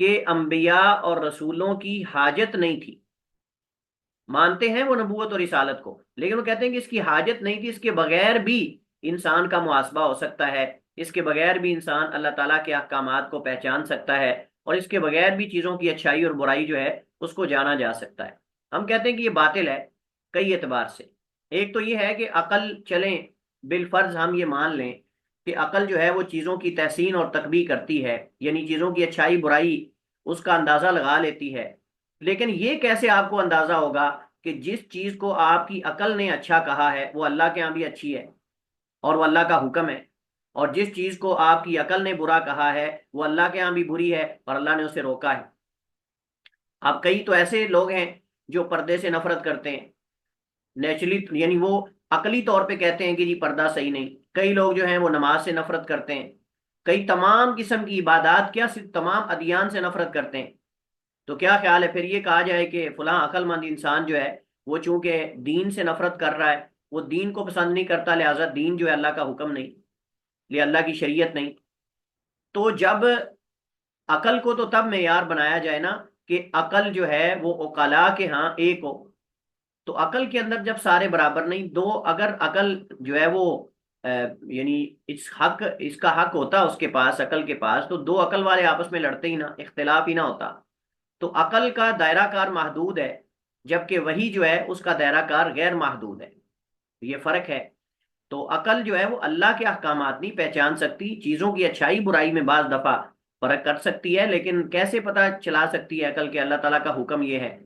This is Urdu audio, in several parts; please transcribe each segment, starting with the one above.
کہ انبیاء اور رسولوں کی حاجت نہیں تھی، مانتے ہیں وہ نبوت اور رسالت کو، لیکن وہ کہتے ہیں کہ اس کی حاجت نہیں تھی، اس کے بغیر بھی انسان کا محاسبہ ہو سکتا ہے، اس کے بغیر بھی انسان اللہ تعالیٰ کے احکامات کو پہچان سکتا ہے، اور اس کے بغیر بھی چیزوں کی اچھائی اور برائی جو ہے اس کو جانا جا سکتا ہے۔ ہم کہتے ہیں کہ یہ باطل ہے کئی اعتبار سے۔ ایک تو یہ ہے کہ عقل چلیں، بالفرض ہم یہ مان لیں کہ عقل جو ہے وہ چیزوں کی تحسین اور تکبیر کرتی ہے، یعنی چیزوں کی اچھائی برائی اس کا اندازہ لگا لیتی ہے، لیکن یہ کیسے آپ کو اندازہ ہوگا کہ جس چیز کو آپ کی عقل نے اچھا کہا ہے وہ اللہ کے ہاں بھی اچھی ہے اور وہ اللہ کا حکم ہے، اور جس چیز کو آپ کی عقل نے برا کہا ہے وہ اللہ کے ہاں بھی بری ہے اور اللہ نے اسے روکا ہے۔ اب کئی تو ایسے لوگ ہیں جو پردے سے نفرت کرتے ہیں، نیچرلی، یعنی وہ عقلی طور پہ کہتے ہیں کہ جی پردہ صحیح نہیں۔ کئی لوگ جو ہیں وہ نماز سے نفرت کرتے ہیں، کئی تمام قسم کی عبادات، کیا صرف تمام ادیان سے نفرت کرتے ہیں۔ تو کیا خیال ہے پھر یہ کہا جائے کہ فلاں عقل مند انسان جو ہے وہ چونکہ دین سے نفرت کر رہا ہے، وہ دین کو پسند نہیں کرتا، لہٰذا دین جو ہے اللہ کا حکم نہیں، یہ اللہ کی شریعت نہیں؟ تو جب عقل کو تو تب معیار بنایا جائے نا کہ عقل جو ہے وہ عقلاء کے ہاں ایک ہو، تو عقل کے اندر جب سارے برابر نہیں، دو اگر عقل جو ہے وہ یعنی اس کا حق ہوتا اس کے پاس، عقل کے پاس، تو دو عقل والے آپس میں لڑتے ہی نہ، اختلاف ہی نہ ہوتا۔ تو عقل کا دائرہ کار محدود ہے، جبکہ وہی جو ہے اس کا دائرہ کار غیر محدود ہے، یہ فرق ہے۔ تو عقل جو ہے وہ اللہ کے احکامات نہیں پہچان سکتی، چیزوں کی اچھائی برائی میں بعض دفعہ فرق کر سکتی ہے، لیکن کیسے پتہ چلا سکتی ہے عقل کہ اللہ تعالیٰ کا حکم یہ ہے؟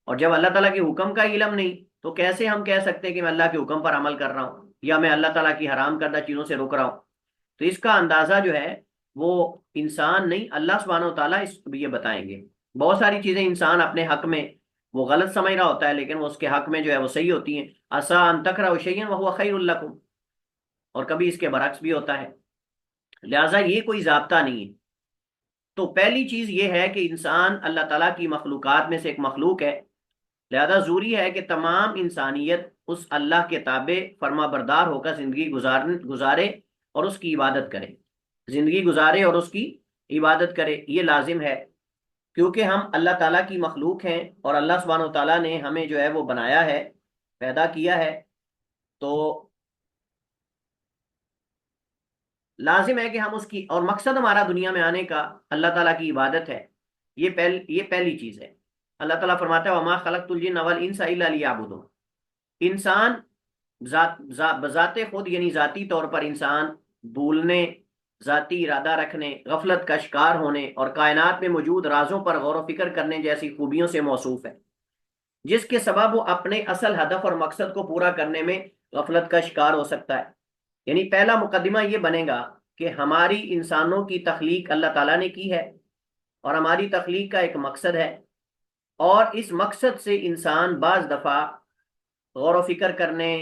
اور جب اللہ تعالیٰ کے حکم کا علم نہیں تو کیسے ہم کہہ سکتے ہیں کہ میں اللہ کے حکم پر عمل کر رہا ہوں یا میں اللہ تعالیٰ کی حرام کردہ چیزوں سے رک رہا ہوں؟ تو اس کا اندازہ جو ہے وہ انسان نہیں، اللہ سبحانہ و تعالیٰ اس یہ بتائیں گے۔ بہت ساری چیزیں انسان اپنے حق میں وہ غلط سمجھ رہا ہوتا ہے، لیکن وہ اس کے حق میں جو ہے وہ صحیح ہوتی ہیں۔ عسیٰ ان تکرہوا شیئا وہو خیر لکم، اور کبھی اس کے برعکس بھی ہوتا ہے، لہٰذا یہ کوئی ضابطہ نہیں ہے۔ تو پہلی چیز یہ ہے کہ انسان اللہ تعالیٰ کی مخلوقات میں سے ایک مخلوق ہے، لہذا ضروری ہے کہ تمام انسانیت اس اللہ کے تابع فرما بردار ہو کر زندگی گزارے اور اس کی عبادت کرے، زندگی گزارے اور اس کی عبادت کرے، یہ لازم ہے، کیونکہ ہم اللہ تعالیٰ کی مخلوق ہیں اور اللہ سبحانہ و تعالیٰ نے ہمیں جو ہے وہ بنایا ہے، پیدا کیا ہے، تو لازم ہے کہ ہم اس کی، اور مقصد ہمارا دنیا میں آنے کا اللہ تعالیٰ کی عبادت ہے، یہ پہلی چیز ہے۔ اللہ تعالیٰ فرماتا ہے وَمَا خَلَقْتُ الْجِنَّ وَالْإِنسَ إِلَّا لِيَعْبُدُونِ۔ انسان بذات خود، یعنی ذاتی طور پر انسان بھولنے، ذاتی ارادہ رکھنے، غفلت کا شکار ہونے اور کائنات میں موجود رازوں پر غور و فکر کرنے جیسی خوبیوں سے موصوف ہے، جس کے سبب وہ اپنے اصل ہدف اور مقصد کو پورا کرنے میں غفلت کا شکار ہو سکتا ہے۔ یعنی پہلا مقدمہ یہ بنے گا کہ ہماری انسانوں کی تخلیق اللہ تعالیٰ نے کی ہے، اور ہماری تخلیق کا ایک مقصد ہے، اور اس مقصد سے انسان بعض دفعہ غور و فکر کرنے،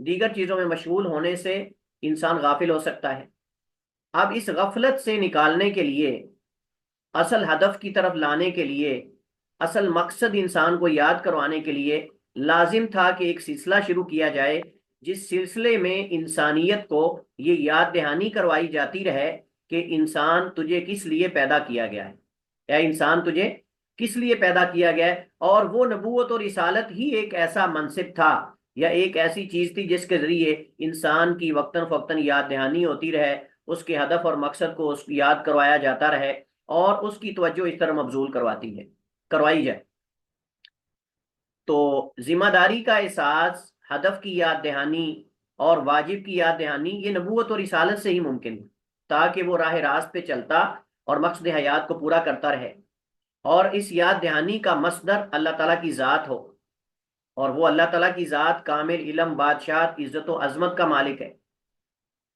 دیگر چیزوں میں مشغول ہونے سے انسان غافل ہو سکتا ہے۔ اب اس غفلت سے نکالنے کے لیے، اصل ہدف کی طرف لانے کے لیے، اصل مقصد انسان کو یاد کروانے کے لیے لازم تھا کہ ایک سلسلہ شروع کیا جائے، جس سلسلے میں انسانیت کو یہ یاد دہانی کروائی جاتی رہے کہ انسان تجھے کس لیے پیدا کیا گیا ہے، یا انسان تجھے کس لیے پیدا کیا گیا ہے۔ اور وہ نبوت اور رسالت ہی ایک ایسا منصب تھا یا ایک ایسی چیز تھی جس کے ذریعے انسان کی وقتاً فوقتاً یاد دہانی ہوتی رہے، اس کے ہدف اور مقصد کو اس کی یاد کروایا جاتا رہے، اور اس کی توجہ اس طرح مبذول کروائی جائے۔ تو ذمہ داری کا احساس، ہدف کی یاد دہانی اور واجب کی یاد دہانی، یہ نبوت اور رسالت سے ہی ممکن ہے، تاکہ وہ راہ راست پہ چلتا اور مقصد حیات کو پورا کرتا رہے، اور اس یاد دہانی کا مصدر اللہ تعالیٰ کی ذات ہو، اور وہ اللہ تعالیٰ کی ذات کامل علم، بادشاہت، عزت و عظمت کا مالک ہے۔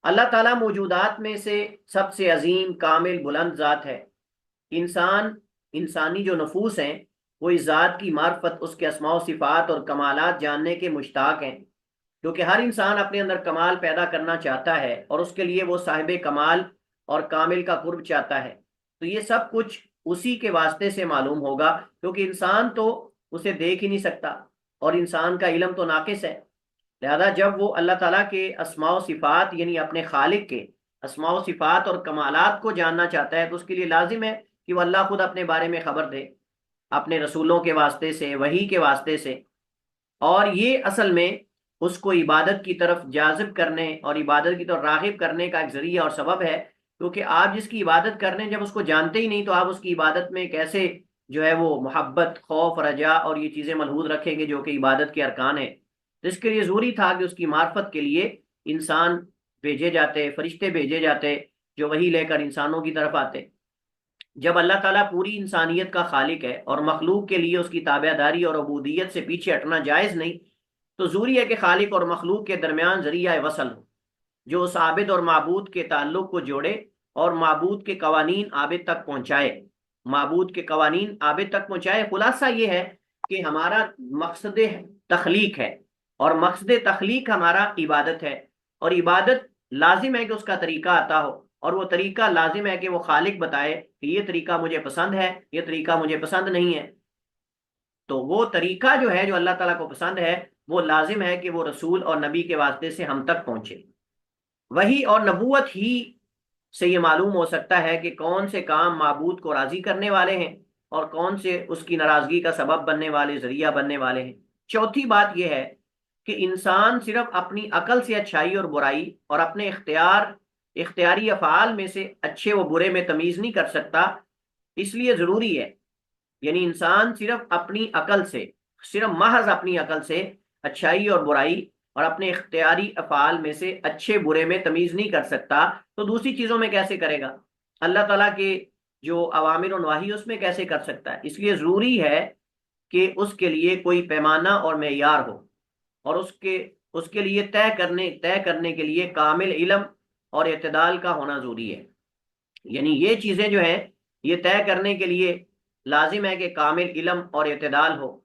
اللہ تعالیٰ موجودات میں سے سب سے عظیم، کامل، بلند ذات ہے۔ انسانی جو نفوس ہیں وہ اس ذات کی معرفت، اس کے اسماء و صفات اور کمالات جاننے کے مشتاق ہیں، کیونکہ ہر انسان اپنے اندر کمال پیدا کرنا چاہتا ہے، اور اس کے لیے وہ صاحب کمال اور کامل کا قرب چاہتا ہے۔ تو یہ سب کچھ اسی کے واسطے سے معلوم ہوگا، کیونکہ انسان تو اسے دیکھ ہی نہیں سکتا، اور انسان کا علم تو ناقص ہے، لہذا جب وہ اللہ تعالیٰ کے اسماء و صفات، یعنی اپنے خالق کے اسماء و صفات اور کمالات کو جاننا چاہتا ہے، تو اس کے لیے لازم ہے کہ وہ اللہ خود اپنے بارے میں خبر دے اپنے رسولوں کے واسطے سے، وحی کے واسطے سے، اور یہ اصل میں اس کو عبادت کی طرف جاذب کرنے اور عبادت کی طرف راغب کرنے کا ایک ذریعہ اور سبب ہے، کیونکہ آپ جس کی عبادت کر رہے ہیں جب اس کو جانتے ہی نہیں تو آپ اس کی عبادت میں کیسے جو ہے وہ محبت، خوف، رجا اور یہ چیزیں ملحوظ رکھیں گے جو کہ عبادت کے ارکان ہیں۔ اس کے لیے ضروری تھا کہ اس کی معرفت کے لیے انسان بھیجے جاتے، فرشتے بھیجے جاتے جو وہی لے کر انسانوں کی طرف آتے۔ جب اللہ تعالیٰ پوری انسانیت کا خالق ہے اور مخلوق کے لیے اس کی تابع داری اور عبودیت سے پیچھے ہٹنا جائز نہیں، تو ضروری ہے کہ خالق اور مخلوق کے درمیان ذریعہ وصل ہو جو اس عابد اور معبود کے تعلق کو جوڑے اور معبود کے قوانین عابد تک پہنچائے، معبود کے قوانین عابد تک پہنچائے۔ خلاصہ یہ ہے کہ ہمارا مقصد تخلیق ہے، اور مقصد تخلیق ہمارا عبادت ہے، اور عبادت لازم ہے کہ اس کا طریقہ آتا ہو، اور وہ طریقہ لازم ہے کہ وہ خالق بتائے کہ یہ طریقہ مجھے پسند ہے، یہ طریقہ مجھے پسند نہیں ہے۔ تو وہ طریقہ جو ہے جو اللہ تعالیٰ کو پسند ہے وہ لازم ہے کہ وہ رسول اور نبی کے واسطے سے ہم تک پہنچے۔ وہی اور نبوت ہی سے یہ معلوم ہو سکتا ہے کہ کون سے کام معبود کو راضی کرنے والے ہیں اور کون سے اس کی ناراضگی کا سبب بننے والے، ذریعہ بننے والے ہیں۔ چوتھی بات یہ ہے کہ انسان صرف اپنی عقل سے اچھائی اور برائی اور اپنے اختیاری افعال میں سے اچھے و برے میں تمیز نہیں کر سکتا، اس لیے ضروری ہے، یعنی انسان صرف اپنی عقل سے، صرف محض اپنی عقل سے اچھائی اور برائی اور اپنے اختیاری افعال میں سے اچھے برے میں تمیز نہیں کر سکتا تو دوسری چیزوں میں کیسے کرے گا؟ اللہ تعالیٰ کے جو اوامر و نواہی اس میں کیسے کر سکتا ہے؟ اس لیے ضروری ہے کہ اس کے لیے کوئی پیمانہ اور معیار ہو، اور اس کے لیے طے کرنے کے لیے کامل علم اور اعتدال کا ہونا ضروری ہے۔ یعنی یہ چیزیں جو ہیں یہ طے کرنے کے لیے لازم ہے کہ کامل علم اور اعتدال ہو۔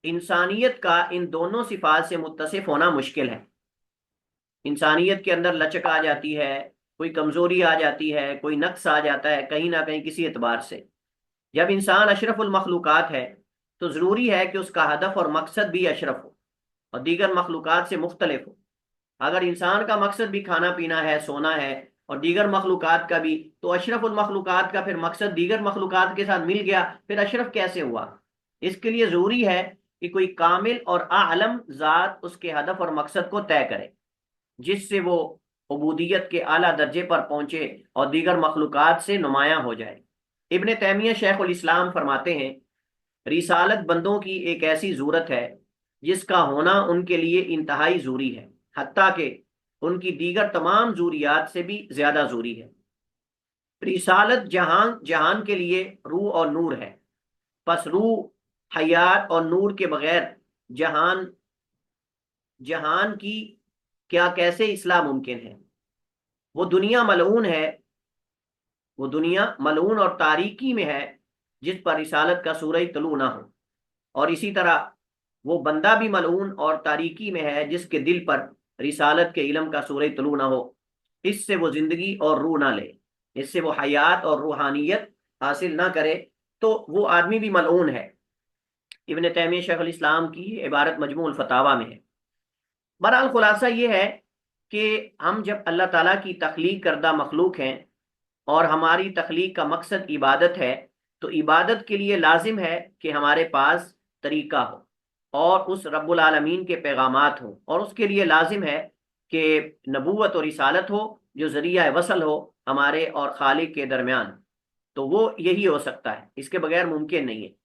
انسانیت کا ان دونوں صفات سے متصف ہونا مشکل ہے۔ انسانیت کے اندر لچک آ جاتی ہے، کوئی کمزوری آ جاتی ہے، کوئی نقص آ جاتا ہے کہیں نہ کہیں کسی اعتبار سے۔ جب انسان اشرف المخلوقات ہے تو ضروری ہے کہ اس کا ہدف اور مقصد بھی اشرف ہو اور دیگر مخلوقات سے مختلف ہو۔ اگر انسان کا مقصد بھی کھانا پینا ہے، سونا ہے، اور دیگر مخلوقات کا بھی، تو اشرف المخلوقات کا پھر مقصد دیگر مخلوقات کے ساتھ مل گیا، پھر اشرف کیسے ہوا؟ اس کے لیے ضروری ہے کہ کوئی کامل اور اعلم ذات اس کے ہدف اور مقصد کو طے کرے جس سے وہ عبودیت کے اعلیٰ درجے پر پہنچے اور دیگر مخلوقات سے نمایاں ہو جائے۔ ابن تیمیہ شیخ الاسلام فرماتے ہیں، رسالت بندوں کی ایک ایسی ضرورت ہے جس کا ہونا ان کے لیے انتہائی ضروری ہے، حتیٰ کہ ان کی دیگر تمام ضروریات سے بھی زیادہ ضروری ہے۔ رسالت جہان کے لیے روح اور نور ہے، پس روح، حیات اور نور کے بغیر جہان کی کیا کیسے اصلاح ممکن ہے؟ وہ دنیا ملعون ہے، وہ دنیا ملعون اور تاریکی میں ہے جس پر رسالت کا سورج طلوع نہ ہو، اور اسی طرح وہ بندہ بھی ملعون اور تاریکی میں ہے جس کے دل پر رسالت کے علم کا سورج طلوع نہ ہو، اس سے وہ زندگی اور روح نہ لے، اس سے وہ حیات اور روحانیت حاصل نہ کرے، تو وہ آدمی بھی ملعون ہے۔ ابن تیمیہ شیخ الاسلام کی عبارت مجموع الفتاوی میں ہے۔ بہرحال خلاصہ یہ ہے کہ ہم جب اللہ تعالیٰ کی تخلیق کردہ مخلوق ہیں اور ہماری تخلیق کا مقصد عبادت ہے، تو عبادت کے لیے لازم ہے کہ ہمارے پاس طریقہ ہو اور اس رب العالمین کے پیغامات ہوں، اور اس کے لیے لازم ہے کہ نبوت اور رسالت ہو جو ذریعہ وصل ہو ہمارے اور خالق کے درمیان، تو وہ یہی ہو سکتا ہے، اس کے بغیر ممکن نہیں ہے۔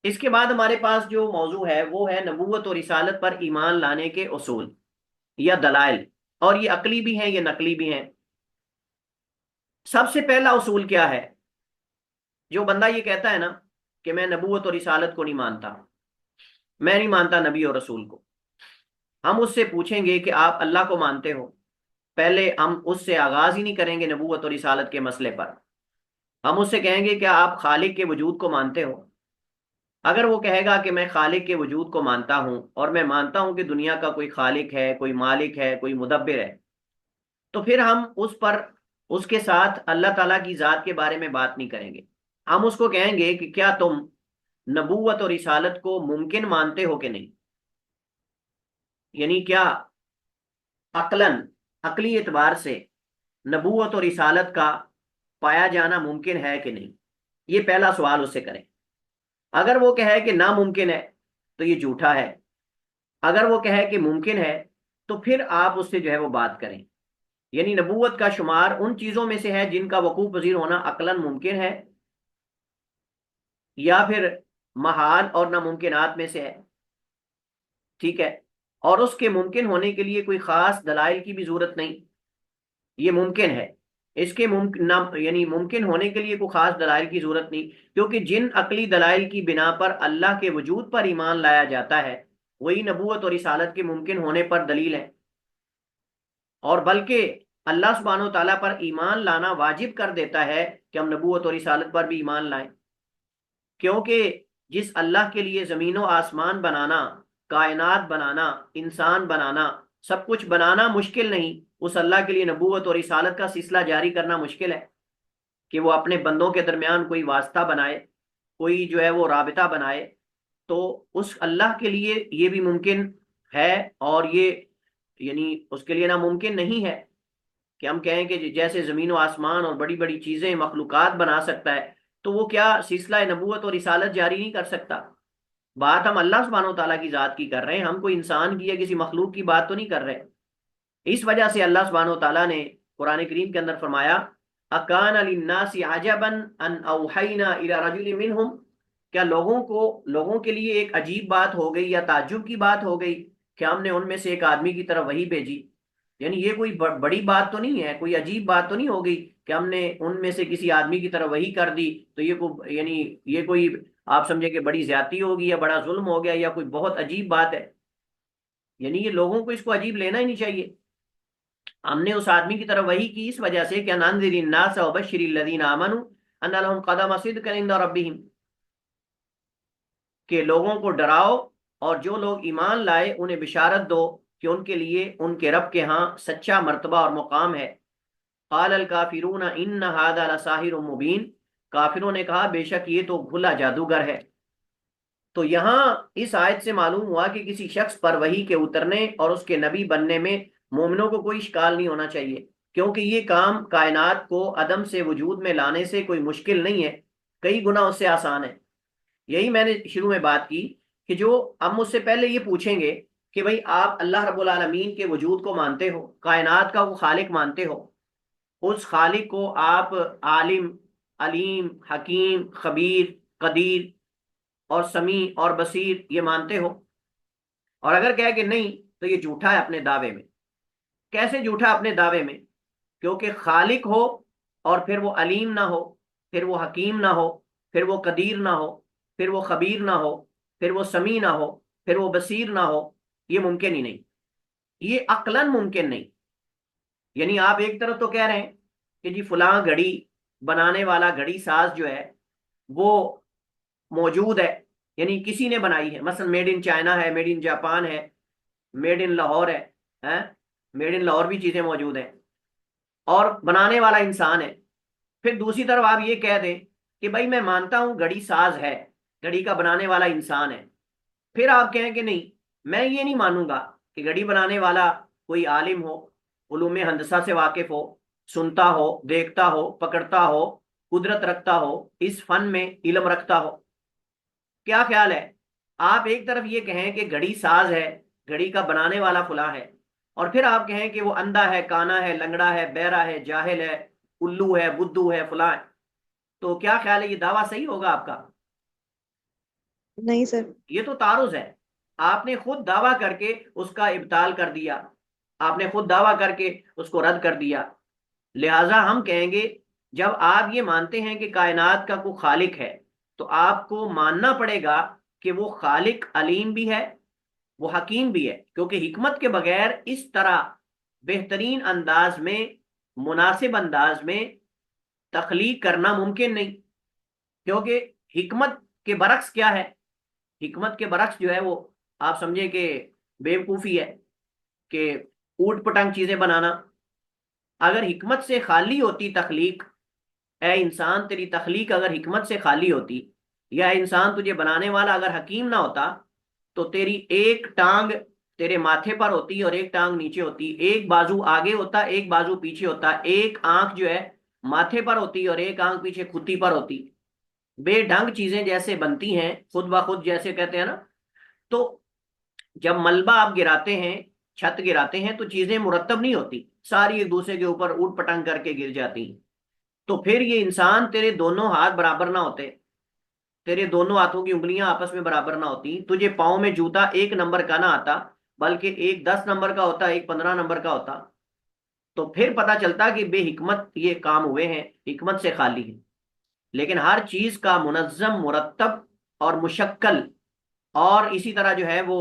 اس کے بعد ہمارے پاس جو موضوع ہے وہ ہے نبوت اور رسالت پر ایمان لانے کے اصول یا دلائل، اور یہ عقلی بھی ہیں، یہ نقلی بھی ہیں۔ سب سے پہلا اصول کیا ہے؟ جو بندہ یہ کہتا ہے نا کہ میں نبوت اور رسالت کو نہیں مانتا، میں نہیں مانتا نبی اور رسول کو، ہم اس سے پوچھیں گے کہ آپ اللہ کو مانتے ہو؟ پہلے ہم اس سے آغاز ہی نہیں کریں گے نبوت اور رسالت کے مسئلے پر، ہم اس سے کہیں گے کہ آپ خالق کے وجود کو مانتے ہو؟ اگر وہ کہے گا کہ میں خالق کے وجود کو مانتا ہوں اور میں مانتا ہوں کہ دنیا کا کوئی خالق ہے، کوئی مالک ہے، کوئی مدبر ہے، تو پھر ہم اس کے ساتھ اللہ تعالیٰ کی ذات کے بارے میں بات نہیں کریں گے۔ ہم اس کو کہیں گے کہ کیا تم نبوت اور رسالت کو ممکن مانتے ہو کہ نہیں؟ یعنی کیا عقلی اعتبار سے نبوت اور رسالت کا پایا جانا ممکن ہے کہ نہیں؟ یہ پہلا سوال اس سے کریں. اگر وہ کہے کہ ناممکن ہے تو یہ جھوٹا ہے. اگر وہ کہے کہ ممکن ہے تو پھر آپ اس سے جو ہے وہ بات کریں. یعنی نبوت کا شمار ان چیزوں میں سے ہے جن کا وقوع پذیر ہونا عقلاً ممکن ہے، یا پھر محال اور ناممکنات میں سے ہے. ٹھیک ہے. اور اس کے ممکن ہونے کے لیے کوئی خاص دلائل کی بھی ضرورت نہیں. یہ ممکن ہے، اس کے یعنی ممکن ہونے کے لیے کوئی خاص دلائل کی ضرورت نہیں، کیونکہ جن عقلی دلائل کی بنا پر اللہ کے وجود پر ایمان لایا جاتا ہے وہی نبوت اور رسالت کے ممکن ہونے پر دلیل ہے. اور بلکہ اللہ سبحانہ و تعالیٰ پر ایمان لانا واجب کر دیتا ہے کہ ہم نبوت اور رسالت پر بھی ایمان لائیں. کیونکہ جس اللہ کے لیے زمین و آسمان بنانا، کائنات بنانا، انسان بنانا، سب کچھ بنانا مشکل نہیں، اس اللہ کے لیے نبوت اور رسالت کا سلسلہ جاری کرنا مشکل ہے کہ وہ اپنے بندوں کے درمیان کوئی واسطہ بنائے، کوئی جو ہے وہ رابطہ بنائے. تو اس اللہ کے لیے یہ بھی ممکن ہے، اور یہ یعنی اس کے لیے ناممکن نہیں ہے کہ ہم کہیں کہ جیسے زمین و آسمان اور بڑی بڑی چیزیں مخلوقات بنا سکتا ہے تو وہ کیا سلسلہ نبوت اور رسالت جاری نہیں کر سکتا. بات ہم اللہ سبحانہ و تعالیٰ کی ذات کی کر رہے ہیں، ہم کوئی انسان کی یا کسی مخلوق کی بات تو نہیں کر رہے. اس وجہ سے اللہ سبحانہ و تعالیٰ نے قرآن کریم کے اندر فرمایا اکان للناس عجبا ان اوحینا الی رجل منہم، کیا لوگوں کے لیے ایک عجیب بات ہو گئی یا تعجب کی بات ہو گئی کہ ہم نے ان میں سے ایک آدمی کی طرف وحی بھیجی. یعنی یہ کوئی بڑی بات تو نہیں ہے، کوئی عجیب بات تو نہیں ہو گئی کہ ہم نے ان میں سے کسی آدمی کی طرف وحی کر دی تو یہ کوئی آپ سمجھے کہ بڑی زیادتی ہوگی یا بڑا ظلم ہو گیا یا کوئی بہت عجیب بات ہے. یعنی یہ لوگوں کو اس کو عجیب لینا ہی نہیں چاہیے. ہم نے اس آدمی کی طرف وحی کی اس وجہ سے کہ انذر الناس وبشر الذین آمنوا ان لهم قدم صدق عند ربهم، کہ لوگوں کو ڈراؤ اور جو لوگ ایمان لائے انہیں بشارت دو کہ ان کے لیے ان کے رب کے ہاں سچا مرتبہ اور مقام ہے. قال الکافرون ان ھذا لساحر مبین، کافروں نے کہا بے شک یہ تو کھلا جادوگر ہے. تو یہاں اس آیت سے معلوم ہوا کہ کسی شخص پر وحی کے اترنے اور اس کے نبی بننے میں مومنوں کو کوئی اشکال نہیں ہونا چاہیے، کیونکہ یہ کام کائنات کو عدم سے وجود میں لانے سے کوئی مشکل نہیں ہے، کئی گنا اس سے آسان ہے. یہی میں نے شروع میں بات کی کہ جو اب مجھ سے پہلے یہ پوچھیں گے کہ بھئی آپ اللہ رب العالمین کے وجود کو مانتے ہو، کائنات کا وہ خالق مانتے ہو، اس خالق کو آپ عالم، علیم، حکیم، خبیر، قدیر اور سمیع اور بصیر یہ مانتے ہو، اور اگر کہے کہ نہیں تو یہ جھوٹا ہے اپنے دعوے میں. کیسے جھوٹا اپنے دعوے میں؟ کیونکہ خالق ہو اور پھر وہ علیم نہ ہو، پھر وہ حکیم نہ ہو، پھر وہ قدیر نہ ہو، پھر وہ خبیر نہ ہو، پھر وہ سمیع نہ ہو، پھر وہ بصیر نہ ہو، یہ ممکن ہی نہیں، یہ عقلاً ممکن نہیں. یعنی آپ ایک طرف تو کہہ رہے ہیں کہ جی فلاں گھڑی بنانے والا گھڑی ساز جو ہے وہ موجود ہے، یعنی کسی نے بنائی ہے، مثلا میڈ ان چائنا ہے، میڈ ان جاپان ہے، میڈ ان لاہور ہے، میڈ ان لاہور بھی چیزیں موجود ہیں، اور بنانے والا انسان ہے. پھر دوسری طرف آپ یہ کہہ دیں کہ بھائی میں مانتا ہوں گھڑی ساز ہے، گھڑی کا بنانے والا انسان ہے. پھر آپ کہیں کہ نہیں، میں یہ نہیں مانوں گا کہ گھڑی بنانے والا کوئی عالم ہو، علوم ہندسہ سے واقف ہو، سنتا ہو، دیکھتا ہو، پکڑتا ہو، قدرت رکھتا ہو، اس فن میں علم رکھتا ہو. کیا خیال ہے؟ آپ ایک طرف یہ کہیں کہ گھڑی ساز ہے، گھڑی کا بنانے والا فلاں ہے، اور پھر آپ کہیں کہ وہ اندھا ہے، کانا ہے، لنگڑا ہے، بہرا ہے، جاہل ہے، الو ہے، بدھو ہے، فلاں ہے. تو کیا خیال ہے یہ دعویٰ صحیح ہوگا آپ کا؟ نہیں سر. یہ تو تعارض ہے. آپ نے خود دعویٰ کر کے اس کا ابطال کر دیا، آپ نے خود دعویٰ کر کے اس کو رد کر دیا. لہٰذا ہم کہیں گے جب آپ یہ مانتے ہیں کہ کائنات کا کوئی خالق ہے تو آپ کو ماننا پڑے گا کہ وہ خالق علیم بھی ہے، وہ حکیم بھی ہے، کیونکہ حکمت کے بغیر اس طرح بہترین انداز میں، مناسب انداز میں تخلیق کرنا ممکن نہیں. کیونکہ حکمت کے برعکس کیا ہے؟ حکمت کے برعکس جو ہے وہ آپ سمجھے کہ بیوقوفی ہے، کہ اوٹ پٹنگ چیزیں بنانا. اگر حکمت سے خالی ہوتی تخلیق، اے انسان تیری تخلیق اگر حکمت سے خالی ہوتی، یا انسان تجھے بنانے والا اگر حکیم نہ ہوتا تو تیری ایک ٹانگ تیرے ماتھے پر ہوتی اور ایک ٹانگ نیچے ہوتی، ایک بازو آگے ہوتا، ایک بازو پیچھے ہوتا، ایک آنکھ جو ہے ماتھے پر ہوتی اور ایک آنکھ پیچھے کھتی پر ہوتی. بے ڈھنگ چیزیں جیسے بنتی ہیں خود بخود، جیسے کہتے ہیں نا، تو جب ملبہ آپ گراتے ہیں، چھت گراتے ہیں، تو چیزیں مرتب نہیں ہوتی، ساری ایک دوسرے کے اوپر اوٹ پٹنگ کر کے گر جاتی ہیں۔ تو پھر یہ انسان، تیرے دونوں ہاتھ برابر نہ ہوتے، تیرے دونوں ہاتھوں کی انگلیاں آپس میں برابر نہ ہوتی، تجھے پاؤں میں جوتا ایک نمبر کا نہ آتا، بلکہ ایک 10 نمبر کا ہوتا، ایک 15 نمبر کا ہوتا، تو پھر پتا چلتا کہ بے حکمت یہ کام ہوئے ہیں، حکمت سے خالی ہیں۔ لیکن ہر چیز کا منظم، مرتب اور مشکل، اور اسی طرح جو ہے وہ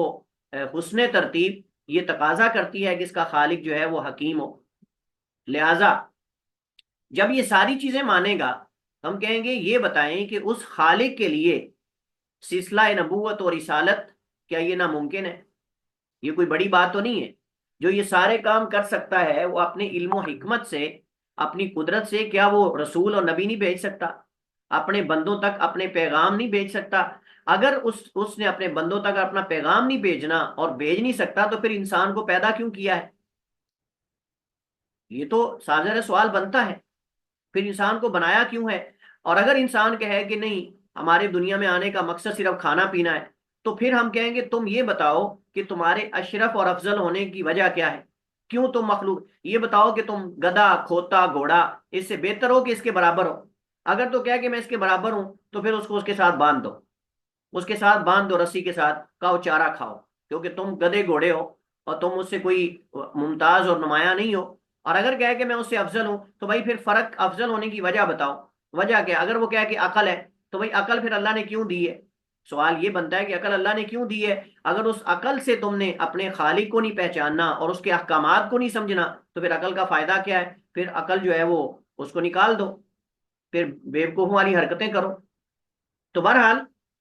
حسن ترتیب، یہ تقاضا کرتی ہے کہ اس کا خالق جو ہے وہ حکیم ہو۔ لہذا جب یہ ساری چیزیں مانے گا، ہم کہیں گے یہ بتائیں کہ اس خالق کے لیے سلسلہ نبوت اور رسالت، کیا یہ ناممکن ہے؟ یہ کوئی بڑی بات تو نہیں ہے؟ جو یہ سارے کام کر سکتا ہے، وہ اپنے علم و حکمت سے، اپنی قدرت سے، کیا وہ رسول اور نبی نہیں بھیج سکتا؟ اپنے بندوں تک اپنے پیغام نہیں بھیج سکتا؟ اگر اس نے اپنے بندوں تک اپنا پیغام نہیں بھیجنا اور بھیج نہیں سکتا، تو پھر انسان کو پیدا کیوں کیا ہے؟ یہ تو سازر سوال بنتا ہے، پھر انسان کو بنایا کیوں ہے؟ اور اگر انسان کہے کہ نہیں، ہمارے دنیا میں آنے کا مقصد صرف کھانا پینا ہے، تو پھر ہم کہیں گے تم یہ بتاؤ کہ تمہارے اشرف اور افضل ہونے کی وجہ کیا ہے؟ کیوں تم مخلوق، یہ بتاؤ کہ تم گدھا، کھوتا، گھوڑا اس سے بہتر ہو کہ اس کے برابر ہو؟ اگر تو کہہ کہ میں اس کے برابر ہوں، تو پھر اس کو اس کے ساتھ باندھ دو، اس کے ساتھ باندھ دو رسی کے ساتھ، کھاؤ چارہ کھاؤ، کیونکہ تم گدھے گھوڑے ہو اور تم اس سے کوئی ممتاز اور نمایاں نہیں ہو۔ اور اگر کہے کہ میں اس سے افضل ہوں، تو بھائی پھر فرق، افضل ہونے کی وجہ بتاؤ، وجہ کیا؟ اگر وہ کہے کہ عقل ہے، تو بھائی عقل پھر اللہ نے کیوں دی ہے؟ سوال یہ بنتا ہے کہ عقل اللہ نے کیوں دی ہے؟ اگر اس عقل سے تم نے اپنے خالق کو نہیں پہچاننا اور اس کے احکامات کو نہیں سمجھنا، تو پھر عقل کا فائدہ کیا ہے؟ پھر عقل جو ہے وہ اس کو نکال دو، پھر بیوقوف والی حرکتیں کرو۔ تو بہرحال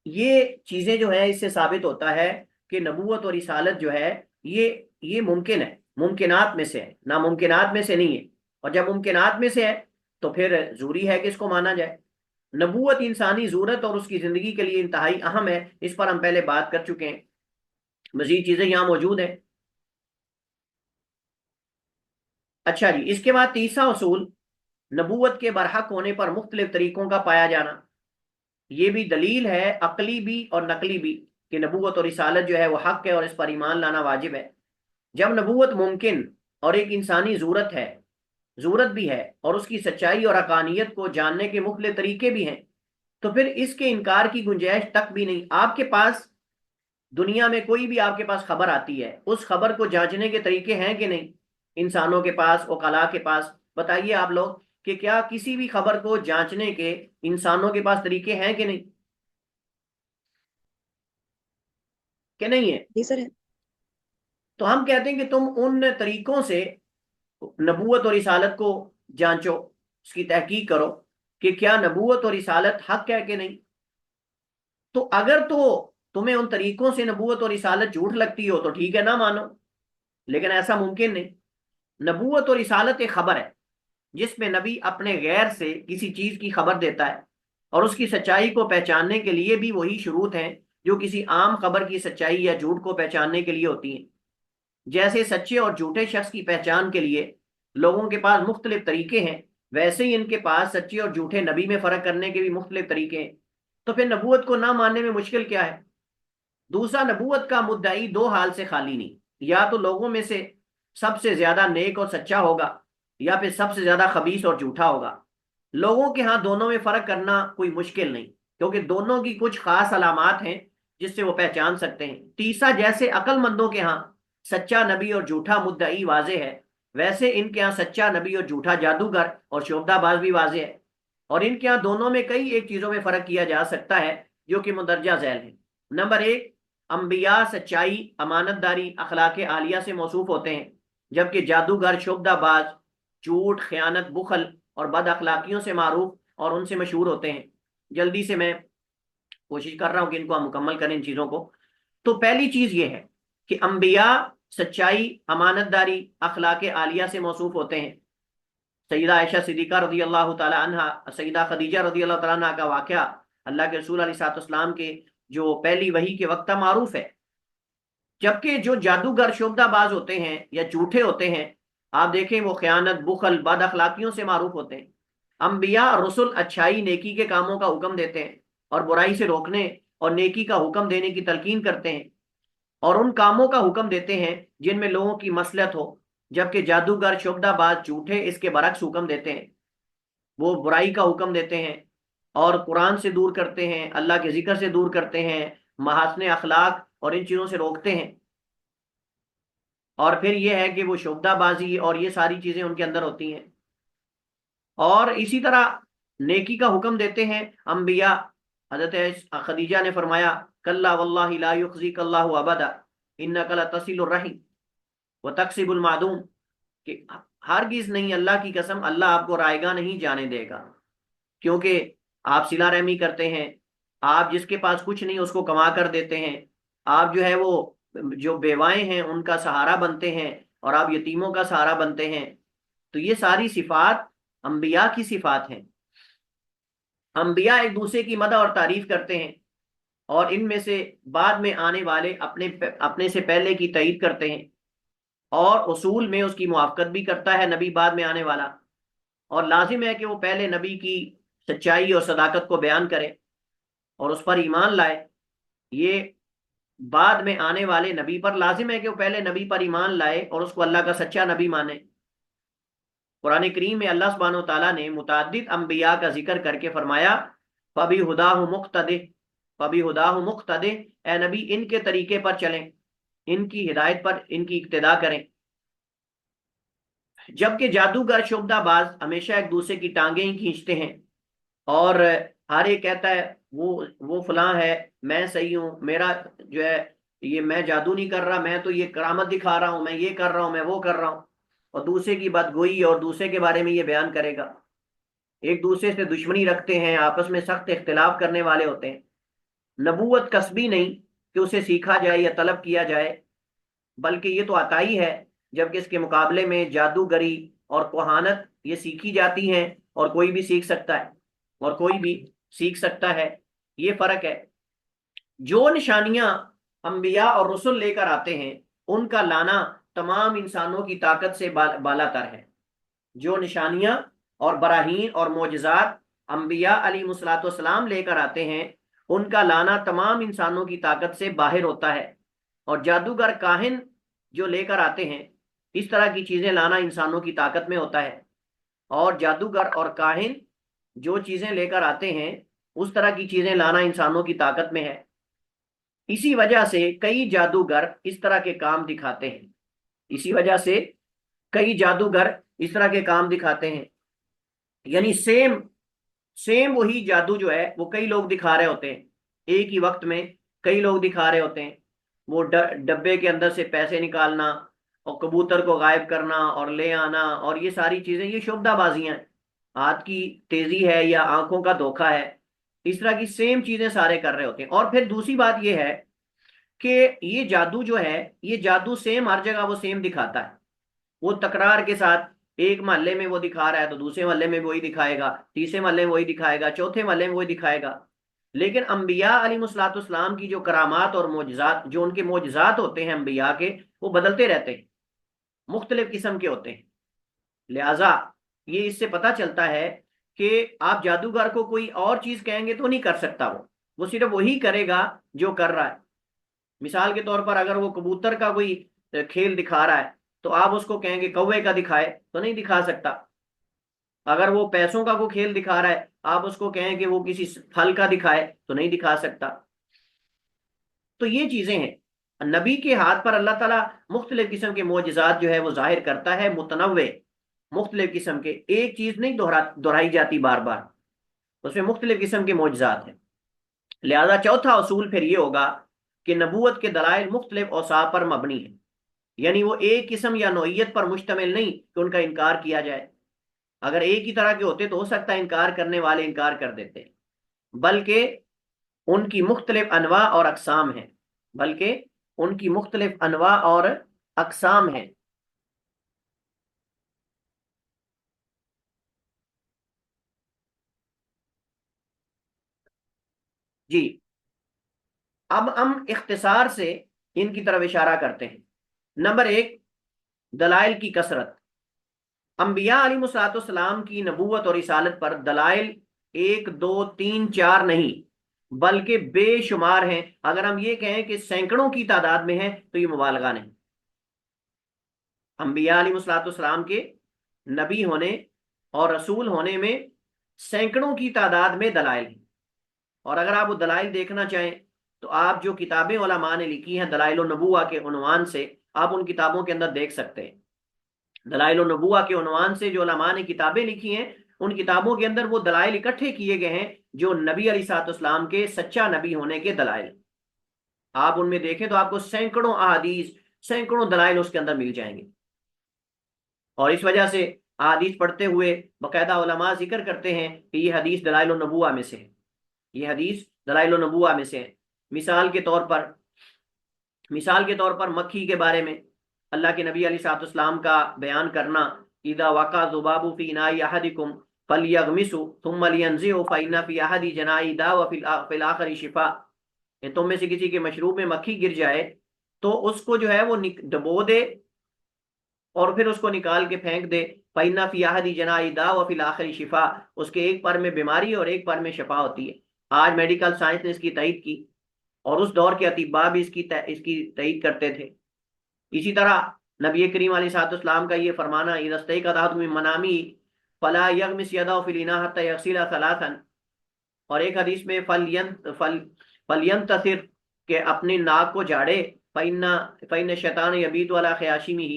یہ چیزیں جو ہے، اس سے ثابت ہوتا ہے کہ نبوت اور رسالت جو ہے، یہ ممکن ہے، ممکنات میں سے ہے، ناممکنات میں سے نہیں ہے۔ اور جب ممکنات میں سے ہے، تو پھر ضروری ہے کہ اس کو مانا جائے۔ نبوت انسانی ضرورت اور اس کی زندگی کے لیے انتہائی اہم ہے، اس پر ہم پہلے بات کر چکے ہیں، مزید چیزیں یہاں موجود ہیں۔ اچھا جی، اس کے بعد تیسرا اصول، نبوت کے برحق ہونے پر مختلف طریقوں کا پایا جانا۔ یہ بھی دلیل ہے، عقلی بھی اور نقلی بھی، کہ نبوت اور رسالت جو ہے وہ حق ہے اور اس پر ایمان لانا واجب ہے۔ جب نبوت ممکن اور ایک انسانی ضرورت بھی ہے، اور اس کی سچائی اور حقانیت کو جاننے کے مختلف طریقے بھی ہیں، تو پھر اس کے انکار کی گنجائش تک بھی نہیں۔ آپ کے پاس دنیا میں کوئی بھی آپ کے پاس خبر آتی ہے، اس خبر کو جانچنے کے طریقے ہیں کہ نہیں؟ انسانوں کے پاس، عقلاء کے پاس، بتائیے آپ لوگ کہ کیا کسی بھی خبر کو جانچنے کے انسانوں کے پاس طریقے ہیں کہ نہیں؟ کہ نہیں ہے؟ جی سر ہے۔ تو ہم کہتے ہیں کہ تم ان طریقوں سے نبوت اور رسالت کو جانچو، اس کی تحقیق کرو کہ کیا نبوت اور رسالت حق ہے کہ نہیں۔ تو اگر تو تمہیں ان طریقوں سے نبوت اور رسالت جھوٹ لگتی ہو، تو ٹھیک ہے، نہ مانو، لیکن ایسا ممکن نہیں۔ نبوت اور رسالت ایک خبر ہے، جس میں نبی اپنے غیر سے کسی چیز کی خبر دیتا ہے، اور اس کی سچائی کو پہچاننے کے لیے بھی وہی شروط ہیں جو کسی عام خبر کی سچائی یا جھوٹ کو پہچاننے کے لیے ہوتی ہیں۔ جیسے سچے اور جھوٹے شخص کی پہچان کے لیے لوگوں کے پاس مختلف طریقے ہیں، ویسے ہی ان کے پاس سچے اور جھوٹے نبی میں فرق کرنے کے بھی مختلف طریقے ہیں۔ تو پھر نبوت کو نہ ماننے میں مشکل کیا ہے؟ دوسرا، نبوت کا مدعی دو حال سے خالی نہیں، یا تو لوگوں میں سے سب سے زیادہ نیک اور سچا ہوگا، یا پھر سب سے زیادہ خبیث اور جھوٹا ہوگا۔ لوگوں کے ہاں دونوں میں فرق کرنا کوئی مشکل نہیں، کیونکہ دونوں کی کچھ خاص علامات ہیں جس سے وہ پہچان سکتے ہیں۔ تیسرا، جیسے عقل مندوں کے ہاں سچا نبی اور جھوٹا مدعی واضح ہے، ویسے ان کے ہاں سچا نبی اور جھوٹا جادوگر اور شعبدہ باز بھی واضح ہے، اور ان کے ہاں دونوں میں کئی ایک چیزوں میں فرق کیا جا سکتا ہے جو کہ مندرجہ ذیل ہے۔ نمبر ایک، انبیاء سچائی، امانت داری، اخلاق عالیہ سے موصوف ہوتے ہیں، جبکہ جادوگر، شعبدہ باز، جھوٹ، خیانت، بخل اور بد اخلاقیوں سے معروف اور ان سے مشہور ہوتے ہیں۔ جلدی سے میں کوشش کر رہا ہوں کہ ان کو ہم مکمل کریں، ان چیزوں کو۔ تو پہلی چیز یہ ہے کہ انبیاء سچائی، امانت داری، اخلاق عالیہ سے موصوف ہوتے ہیں۔ سیدہ عائشہ صدیقہ رضی اللہ تعالی عنہ، سیدہ خدیجہ رضی اللہ تعالی عنہ کا واقعہ اللہ کے رسول علیہ الصلوۃ والسلام کے جو پہلی وحی کے وقت معروف ہے۔ جبکہ جو جادوگر، شعبدہ باز ہوتے ہیں یا جھوٹے ہوتے ہیں، آپ دیکھیں وہ خیانت، بخل، بد اخلاقیوں سے معروف ہوتے ہیں۔ انبیاء رسل اچھائی، نیکی کے کاموں کا حکم دیتے ہیں، اور برائی سے روکنے اور نیکی کا حکم دینے کی تلقین کرتے ہیں، اور ان کاموں کا حکم دیتے ہیں جن میں لوگوں کی مصلحت ہو، جبکہ جادوگر شعبدہ باز جھوٹے اس کے برعکس حکم دیتے ہیں، وہ برائی کا حکم دیتے ہیں اور قرآن سے دور کرتے ہیں، اللہ کے ذکر سے دور کرتے ہیں، محاسن اخلاق اور ان چیزوں سے روکتے ہیں، اور پھر یہ ہے کہ وہ شعبدہ بازی اور یہ ساری چیزیں ان کے اندر ہوتی ہیں۔ اور اسی طرح نیکی کا حکم دیتے ہیں انبیاء۔ حضرت خدیجہ نے فرمایا کلا واللہ لا یخزیک اللہ ابدا انک لتصل الرحم وتکسب المعدوم، کہ ہرگز نہیں، اللہ کی قسم، اللہ آپ کو رائے گاہ نہیں جانے دے گا، کیونکہ آپ صلہ رحمی کرتے ہیں، آپ جس کے پاس کچھ نہیں اس کو کما کر دیتے ہیں، آپ جو ہے وہ جو بیوائیں ہیں ان کا سہارا بنتے ہیں، اور آپ یتیموں کا سہارا بنتے ہیں۔ تو یہ ساری صفات انبیاء کی صفات ہیں۔ انبیاء ایک دوسرے کی مدح اور تعریف کرتے ہیں، اور ان میں سے بعد میں آنے والے اپنے سے پہلے کی تائید کرتے ہیں، اور اصول میں اس کی موافقت بھی کرتا ہے نبی بعد میں آنے والا، اور لازم ہے کہ وہ پہلے نبی کی سچائی اور صداقت کو بیان کرے اور اس پر ایمان لائے۔ یہ بعد میں آنے والے نبی پر لازم ہے کہ وہ پہلے نبی پر ایمان لائے اور اس کو اللہ کا سچا نبی مانے۔ قرآن کریم میں اللہ سبحانہ و تعالیٰ نے متعدد انبیاء کا ذکر کر کے فرمایا فَبِهُدَاهُ مُقْتَدِهْ فَبِهُدَاهُ مُقْتَدِهْ، اے نبی ان کے طریقے پر چلیں، ان کی ہدایت پر ان کی اقتداء کریں۔ جبکہ جادوگر شعبدہ باز ہمیشہ ایک دوسرے کی ٹانگیں ہی کھینچتے ہیں، اور ہر ایک کہتا ہے وہ فلاں ہے، میں صحیح ہوں، میرا جو ہے یہ میں جادو نہیں کر رہا، میں تو یہ کرامت دکھا رہا ہوں، میں یہ کر رہا ہوں، میں وہ کر رہا ہوں، اور دوسرے کی بدگوئی اور دوسرے کے بارے میں یہ بیان کرے گا۔ ایک دوسرے سے دشمنی رکھتے ہیں، آپس میں سخت اختلاف کرنے والے ہوتے ہیں۔ نبوت کسبی نہیں کہ اسے سیکھا جائے یا طلب کیا جائے، بلکہ یہ تو عطائی ہے، جبکہ اس کے مقابلے میں جادوگری اور کوہانت یہ سیکھی جاتی ہیں، اور کوئی بھی سیکھ سکتا ہے، اور کوئی بھی سیکھ سکتا ہے۔ یہ فرق ہے۔ جو نشانیاں انبیاء اور رسل لے کر آتے ہیں ان کا لانا تمام انسانوں کی طاقت سے بالا تر ہے۔ جو نشانیاں اور براہین اور معجزات انبیاء علیہ الصلوۃ والسلام لے کر آتے ہیں ان کا لانا تمام انسانوں کی طاقت سے باہر ہوتا ہے، اور جادوگر کاہن جو لے کر آتے ہیں اس طرح کی چیزیں لانا انسانوں کی طاقت میں ہوتا ہے، اور جادوگر اور کاہن جو چیزیں لے کر آتے ہیں اس طرح کی چیزیں لانا انسانوں کی طاقت میں ہے۔ اسی وجہ سے کئی جادوگر اس طرح کے کام دکھاتے ہیں، اسی وجہ سے کئی جادوگر اس طرح کے کام دکھاتے ہیں، یعنی سیم وہی جادو جو ہے وہ کئی لوگ دکھا رہے ہوتے ہیں، ایک ہی وقت میں کئی لوگ دکھا رہے ہوتے ہیں۔ وہ ڈبے کے اندر سے پیسے نکالنا اور کبوتر کو غائب کرنا اور لے آنا اور یہ ساری چیزیں، یہ شعبدہ بازیاں ہیں، ہاتھ کی تیزی ہے یا آنکھوں کا دھوکہ ہے، اس طرح کی سیم چیزیں سارے کر رہے ہوتے ہیں۔ اور پھر دوسری بات یہ ہے کہ یہ جادو جو ہے، یہ جادو سیم ہر جگہ وہ سیم دکھاتا ہے، وہ تکرار کے ساتھ ایک محلے میں وہ دکھا رہا ہے تو دوسرے محلے میں وہی دکھائے گا، تیسرے محلے میں وہی دکھائے گا، چوتھے محلے میں وہی دکھائے گا۔ لیکن انبیاء علیہ الصلوۃ والسلام کی جو کرامات اور معجزات، جو ان کے معجزات ہوتے ہیں انبیاء کے، وہ بدلتے رہتے ہیں، مختلف قسم کے ہوتے ہیں۔ لہذا یہ اس سے پتہ چلتا ہے کہ آپ جادوگر کو کوئی اور چیز کہیں گے تو نہیں کر سکتا، وہ صرف وہی کرے گا جو کر رہا ہے۔ مثال کے طور پر اگر وہ کبوتر کا کوئی کھیل دکھا رہا ہے تو آپ اس کو کہیں گے کوے کا دکھائے تو نہیں دکھا سکتا۔ اگر وہ پیسوں کا کوئی کھیل دکھا رہا ہے آپ اس کو کہیں کہ وہ کسی پھل کا دکھائے تو نہیں دکھا سکتا۔ تو یہ چیزیں ہیں، نبی کے ہاتھ پر اللہ تعالیٰ مختلف قسم کے معجزات جو ہے وہ ظاہر کرتا ہے، متنوع، مختلف قسم کے، ایک چیز نہیں دہرائی جاتی بار بار، اس میں مختلف قسم کے معجزات ہیں۔ لہذا چوتھا اصول پھر یہ ہوگا کہ نبوت کے دلائل مختلف اوصاف پر مبنی ہیں، یعنی وہ ایک قسم یا نوعیت پر مشتمل نہیں کہ ان کا انکار کیا جائے۔ اگر ایک ہی طرح کے ہوتے تو ہو سکتا ہے انکار کرنے والے انکار کر دیتے، بلکہ ان کی مختلف انواع اور اقسام ہیں، بلکہ ان کی مختلف انواع اور اقسام ہیں۔ جی، اب ہم اختصار سے ان کی طرف اشارہ کرتے ہیں۔ نمبر ایک، دلائل کی کثرت۔ انبیاء علیہ الصلوۃ والسلام کی نبوت اور رسالت پر دلائل ایک دو تین چار نہیں بلکہ بے شمار ہیں. اگر ہم یہ کہیں کہ سینکڑوں کی تعداد میں ہیں تو یہ مبالغہ نہیں. انبیاء علیہ الصلوۃ والسلام کے نبی ہونے اور رسول ہونے میں سینکڑوں کی تعداد میں دلائل ہیں. اور اگر آپ وہ دلائل دیکھنا چاہیں تو آپ جو کتابیں علماء نے لکھی ہیں دلائل النبوہ کے عنوان سے، آپ ان کتابوں کے اندر دیکھ سکتے ہیں. دلائل النبوہ کے عنوان سے جو علماء نے کتابیں لکھی ہیں ان کتابوں کے اندر وہ دلائل اکٹھے کیے گئے ہیں جو نبی علیہ الصلوۃ والسلام کے سچا نبی ہونے کے دلائل. آپ ان میں دیکھیں تو آپ کو سینکڑوں احادیث، سینکڑوں دلائل اس کے اندر مل جائیں گے. اور اس وجہ سے احادیث پڑھتے ہوئے باقاعدہ علماء ذکر کرتے ہیں کہ یہ حدیث دلائل النبوہ میں سے ہے، یہ حدیث دلائل النبوہ میں سے ہے. مثال کے طور پر مکھی کے بارے میں اللہ کے نبی علیہ الصلوۃ والسلام کا بیان کرنا، اذا وقع ذباب فی اناء احدکم فلیغمسوا ثم لینزعوا فإن فی احد جناحی داء وفی الآخر شفاء. تم میں سے کسی کے مشروب میں مکھی گر جائے تو اس کو جو ہے وہ ڈبو دے اور پھر اس کو نکال کے پھینک دے. فإن فی احد جناحی داء وفی الآخر شفاء. اس کے ایک پر میں بیماری اور ایک پر میں شفا ہوتی ہے. آج میڈیکل سائنس نے اس کی تائید کی اور اس دور کے اطباء بھی اس کی تائید کرتے تھے. اسی طرح نبی کریم علیہ الصلوۃ والسلام کا یہ فرمانا، اذا استيقظ احدكم من منامه فلا يغمس يده في الاناء حتى يغسلها ثلاثا. اور ایک حدیث میں فلینتصر کہ اپنے ناک کو جھاڑے، فإن الشیطان يبيت على خياشيمه.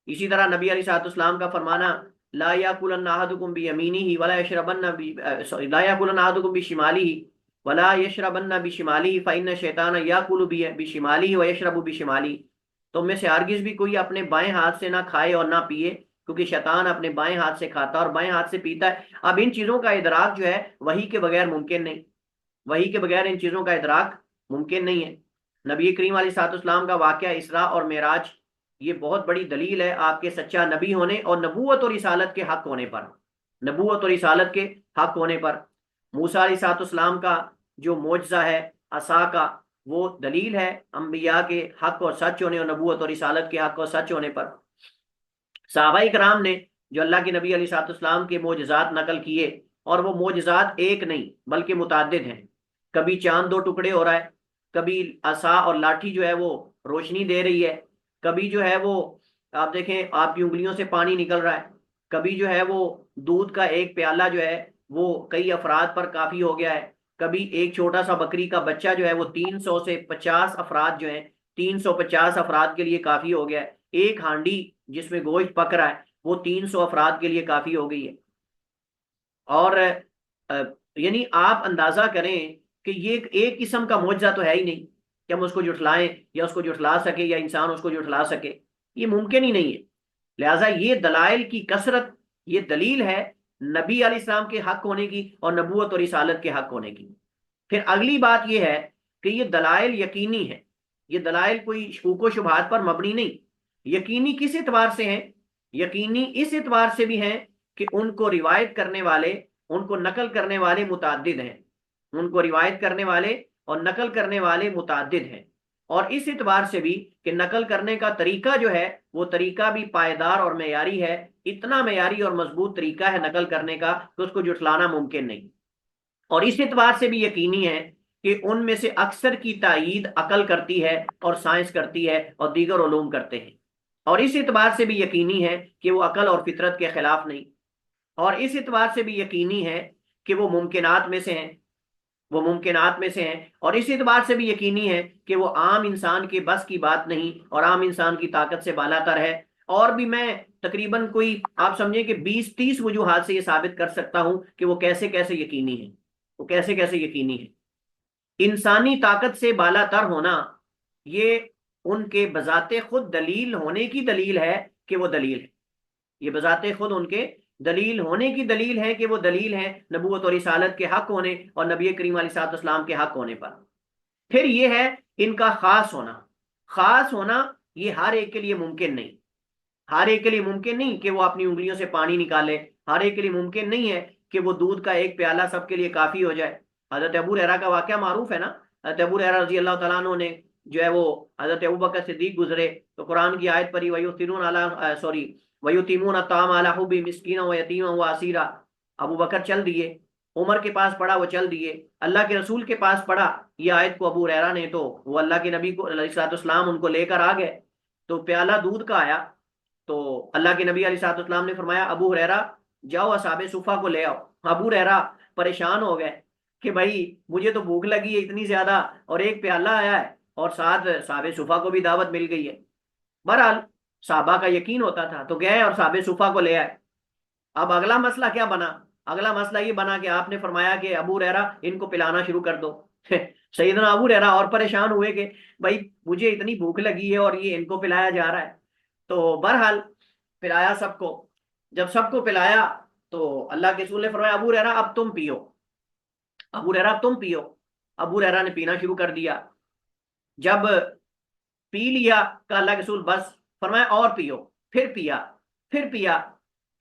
اسی طرح نبی علیہ الصلوۃ والسلام کا فرمانا، لا يأكلن احدكم بيمينه ولا يشربن لا يأكلن احدكم بشماله ولا يشربن بشماله فإن الشيطان يأكل بشماله ويشرب بشماله. تو میں سے ہرگز بھی کوئی اپنے بائیں ہاتھ سے نہ کھائے اور نہ پیے، کیونکہ شیطان اپنے بائیں ہاتھ سے کھاتا ہے اور بائیں ہاتھ سے پیتا ہے. اب ان چیزوں کا ادراک جو ہے وحی کے بغیر ممکن نہیں، وحی کے بغیر ان چیزوں کا ادراک ممکن نہیں ہے. نبی کریم علیہ الصلوۃ والسلام کا واقعہ اسراء اور معراج یہ بہت بڑی دلیل ہے آپ کے سچا نبی ہونے اور نبوت اور رسالت کے حق ہونے پر. نبوت اور رسالت کے حق ہونے پر موسیٰ علیہ الصلوۃ والسلام کا جو معجزہ ہے عصا کا، وہ دلیل ہے انبیاء کے حق اور سچ ہونے اور نبوت اور رسالت کے حق اور سچ ہونے پر. صحابہ کرام نے جو اللہ کے نبی علیہ الصلوۃ والسلام کے معجزات نقل کیے، اور وہ معجزات ایک نہیں بلکہ متعدد ہیں. کبھی چاند دو ٹکڑے ہو رہا ہے، کبھی عصا اور لاٹھی جو ہے وہ روشنی دے رہی ہے، کبھی جو ہے وہ آپ دیکھیں آپ کی انگلیوں سے پانی نکل رہا ہے، کبھی جو ہے وہ دودھ کا ایک پیالہ جو ہے وہ کئی افراد پر کافی ہو گیا ہے، کبھی ایک چھوٹا سا بکری کا بچہ جو ہے وہ 300 سے 50 افراد جو ہیں 350 افراد کے لیے کافی ہو گیا ہے. ایک ہانڈی جس میں گوشت پک رہا ہے وہ 300 افراد کے لیے کافی ہو گئی ہے. اور یعنی آپ اندازہ کریں کہ یہ ایک قسم کا معجزہ تو ہے ہی نہیں کہ ہم اس کو جھٹلائیں یا اس کو جھٹلا سکے یا انسان اس کو جھٹلا سکے، یہ ممکن ہی نہیں ہے. لہٰذا یہ دلائل کی کثرت یہ دلیل ہے نبی علیہ السلام کے حق ہونے کی اور نبوت اور رسالت کے حق ہونے کی. پھر اگلی بات یہ ہے کہ یہ دلائل یقینی ہے، یہ دلائل کوئی شکوک و شبہات پر مبنی نہیں. یقینی کس اعتبار سے ہیں؟ یقینی اس اعتبار سے بھی ہیں کہ ان کو روایت کرنے والے، ان کو نقل کرنے والے متعدد ہیں، ان کو روایت کرنے والے اور نقل کرنے والے متعدد ہیں. اور اس اعتبار سے بھی کہ نقل کرنے کا طریقہ جو ہے وہ طریقہ بھی پائیدار اور معیاری ہے، اتنا معیاری اور مضبوط طریقہ ہے نقل کرنے کا کہ اس کو جھٹلانا ممکن نہیں. اور اس اعتبار سے بھی یقینی ہے کہ ان میں سے اکثر کی تائید عقل کرتی ہے اور سائنس کرتی ہے اور دیگر علوم کرتے ہیں. اور اس اعتبار سے بھی یقینی ہے کہ وہ عقل اور فطرت کے خلاف نہیں. اور اس اعتبار سے بھی یقینی ہے کہ وہ ممکنات میں سے ہیں، وہ ممکنات میں سے ہیں. اور اس اعتبار سے بھی یقینی ہے کہ وہ عام انسان کے بس کی بات نہیں اور عام انسان کی طاقت سے بالا تر ہے. اور بھی میں تقریباً کوئی آپ سمجھیں کہ 20-30 وجوہات سے یہ ثابت کر سکتا ہوں کہ وہ کیسے کیسے یقینی ہے، وہ کیسے کیسے یقینی ہے. انسانی طاقت سے بالا تر ہونا یہ ان کے بذات خود دلیل ہونے کی دلیل ہے کہ وہ دلیل ہے، یہ بذات خود ان کے دلیل ہونے کی دلیل ہے کہ وہ دلیل ہے نبوت اور رسالت کے حق ہونے اور نبی کریم علیہ الصلوۃ والسلام کے حق ہونے پر. پھر یہ ہے ان کا خاص ہونا. خاص ہونا یہ ہر ایک کے لیے ممکن نہیں، ہر ایک کے لیے ممکن نہیں کہ وہ اپنی انگلیوں سے پانی نکالے، ہر ایک کے لیے ممکن نہیں ہے کہ وہ دودھ کا ایک پیالہ سب کے لیے کافی ہو جائے. حضرت ابو ہریرہ کا واقعہ معروف ہے نا، حضرت ابو ہریرہ رضی اللہ تعالیٰ عنہ نے جو ہے وہ حضرت ابوبکر صدیق گزرے تو قرآن کی آیت پڑھی وَيُطِيمُونَ الطَّعَامَ عَلَىٰ حُبِّهِ مِسْكِينًا وَيَتِيمًا وَأَسِيرًا. ابو بکر چل دیے عمر کے پاس پڑھا وہ چل دیے، اللہ کے رسول کے پاس پڑھا یہ آیت کو ابو ہریرہ نے، تو وہ اللہ کے نبی کو علیہ الصلوۃ والسلام ان کو لے کر آ گئے، تو پیالہ دودھ کا آیا، تو اللہ کے نبی علیہ الصلوۃ والسلام نے فرمایا ابو ہریرہ جاؤ اصحاب صفہ کو لے آؤ۔ ابو ہریرہ پریشان ہو گئے کہ بھائی مجھے تو بھوک لگی ہے اتنی زیادہ، اور ایک پیالہ آیا ہے اور ساتھ صحابہ صفہ کو بھی دعوت مل گئی ہے۔ بہرحال صحابہ کا یقین ہوتا تھا تو گئے اور صحابہ صفہ کو لے آئے۔ اب اگلا مسئلہ کیا بنا؟ اگلا مسئلہ یہ بنا کہ آپ نے فرمایا کہ ابو ہریرہ ان کو پلانا شروع کر دو۔ سیدنا ابو ہریرہ اور پریشان ہوئے کہ بھائی مجھے اتنی بھوک لگی ہے اور یہ ان کو پلایا جا رہا ہے۔ تو بہرحال پلایا سب کو، جب سب کو پلایا تو اللہ کے رسول نے فرمایا ابو ہریرہ اب تم پیو، ابو ہریرہ اب تم پیو۔ ابو ہریرہ نے پینا شروع کر دیا، جب پی لیا کہ اللہ کے رسول بس، فرمایا اور پیو، پھر پیا، پھر پیا،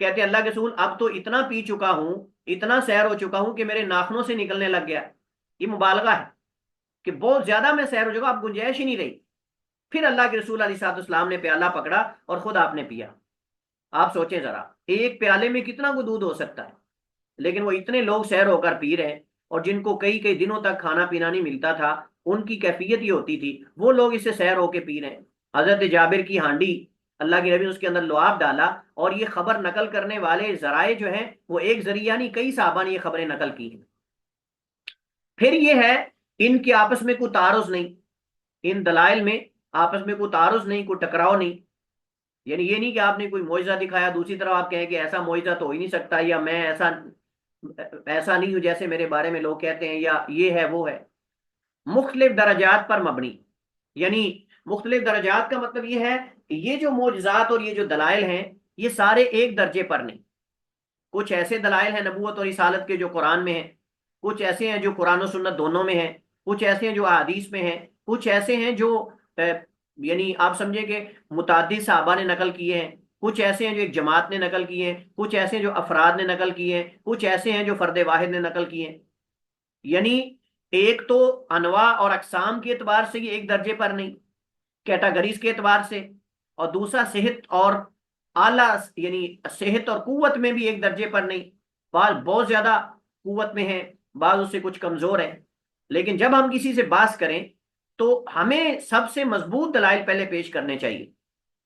کہتے اللہ کے رسول اب تو اتنا پی چکا ہوں، اتنا سیر ہو چکا ہوں کہ میرے ناخنوں سے نکلنے لگ گیا۔ یہ مبالغہ ہے کہ بہت زیادہ میں سیر ہو چکا، اب گنجائش ہی نہیں رہی۔ پھر اللہ کے رسول علیہ الصلوۃ والسلام نے پیالہ پکڑا اور خود آپ نے پیا۔ آپ سوچیں ذرا ایک پیالے میں کتنا کو دودھ ہو سکتا ہے، لیکن وہ اتنے لوگ سیر ہو کر پی رہے ہیں، اور جن کو کئی کئی دنوں تک کھانا پینا نہیں ملتا تھا ان کی کیفیت یہ ہوتی تھی، وہ لوگ اس سے سیر ہو کے پی رہے ہیں۔ حضرت جابر کی ہانڈی اللہ کے نبی نے اس کے اندر لعاب ڈالا، اور یہ خبر نقل کرنے والے ذرائع جو ہیں وہ ایک ذریعہ نہیں، کئی صحابہ نے یہ خبریں نقل کی ہیں۔ پھر یہ ہے ان کے آپس میں کوئی تعارض نہیں، ان دلائل میں آپس میں کوئی تعارض نہیں، کوئی ٹکراؤ نہیں، یعنی یہ نہیں کہ آپ نے کوئی معجزہ دکھایا دوسری طرف آپ کہیں کہ ایسا معجزہ تو ہو ہی نہیں سکتا، یا میں ایسا نہیں ہوں جیسے میرے بارے میں لوگ کہتے ہیں، یا یہ ہے وہ ہے۔ مختلف درجات پر مبنی، یعنی مختلف درجات کا مطلب یہ ہے کہ یہ جو معجزات اور یہ جو دلائل ہیں یہ سارے ایک درجے پر نہیں۔ کچھ ایسے دلائل ہیں نبوت اور رسالت کے جو قرآن میں ہیں، کچھ ایسے ہیں جو قرآن و سنت دونوں میں ہیں، کچھ ایسے ہیں جو احادیث میں ہیں، کچھ ایسے ہیں جو یعنی آپ سمجھیں کہ متعدد صحابہ نے نقل کیے ہیں، کچھ ایسے ہیں جو ایک جماعت نے نقل کیے ہیں، کچھ ایسے ہیں جو افراد نے نقل کیے ہیں، کچھ ایسے ہیں جو فرد واحد نے نقل کیے ہیں۔ یعنی ایک تو انواع اور اقسام کے اعتبار سے یہ ایک درجے پر نہیں، کیٹاگریز کے اعتبار سے، اور دوسرا صحت اور اعلیٰ یعنی صحت اور قوت میں بھی ایک درجے پر نہیں، بعض بہت زیادہ قوت میں ہیں، بعض اس سے کچھ کمزور ہیں۔ لیکن جب ہم کسی سے بحث کریں تو ہمیں سب سے مضبوط دلائل پہلے پیش کرنے چاہیے،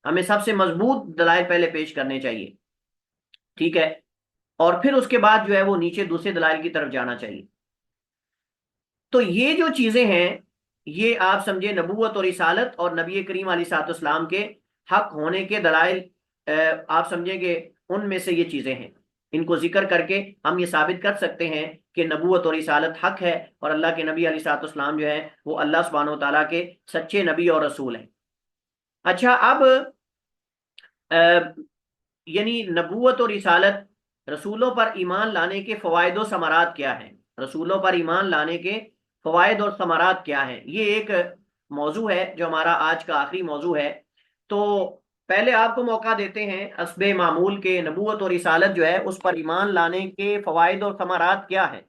ہمیں سب سے مضبوط دلائل پہلے پیش کرنے چاہیے، ٹھیک ہے، اور پھر اس کے بعد جو ہے وہ نیچے دوسرے دلائل کی طرف جانا چاہیے۔ تو یہ جو چیزیں ہیں یہ آپ سمجھے نبوت اور رسالت اور نبی کریم علیہ الصلوۃ والسلام کے حق ہونے کے دلائل، آپ سمجھیں کہ ان میں سے یہ چیزیں ہیں، ان کو ذکر کر کے ہم یہ ثابت کر سکتے ہیں کہ نبوت اور رسالت حق ہے، اور اللہ کے نبی علیہ الصلوۃ والسلام جو ہے وہ اللہ سبحانہ و تعالیٰ کے سچے نبی اور رسول ہیں۔ اچھا، اب یعنی نبوت اور رسالت، رسولوں پر ایمان لانے کے فوائد و ثمرات کیا ہیں، رسولوں پر ایمان لانے کے فوائد اور ثمرات کیا ہیں، یہ ایک موضوع ہے جو ہمارا آج کا آخری موضوع ہے۔ تو پہلے آپ کو موقع دیتے ہیں حسب معمول کے نبوت اور رسالت جو ہے اس پر ایمان لانے کے فوائد اور ثمرات کیا ہیں۔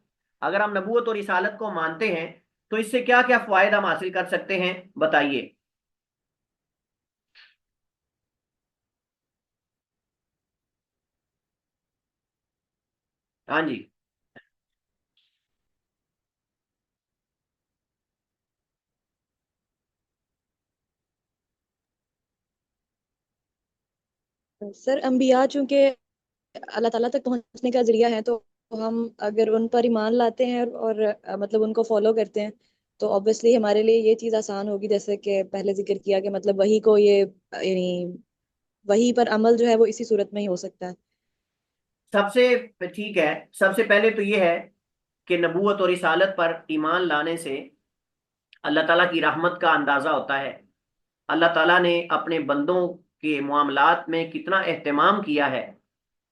اگر ہم نبوت اور رسالت کو مانتے ہیں تو اس سے کیا کیا فوائد ہم حاصل کر سکتے ہیں، بتائیے۔ ہاں جی، سر انبیاء چونکہ اللہ تعالیٰ تک پہنچنے کا ذریعہ ہے، تو ہم اگر ان پر ایمان لاتے ہیں اور مطلب ان کو فالو کرتے ہیں تو obviously ہمارے لیے یہ چیز آسان ہوگی، جیسے کہ پہلے ذکر کیا کہ مطلب وہی کو یہ یعنی وہی پر عمل جو ہے وہ اسی صورت میں ہی ہو سکتا ہے۔ سب سے ٹھیک ہے، سب سے پہلے تو یہ ہے کہ نبوت اور رسالت پر ایمان لانے سے اللہ تعالیٰ کی رحمت کا اندازہ ہوتا ہے، اللہ تعالیٰ نے اپنے بندوں کے معاملات میں کتنا اہتمام کیا ہے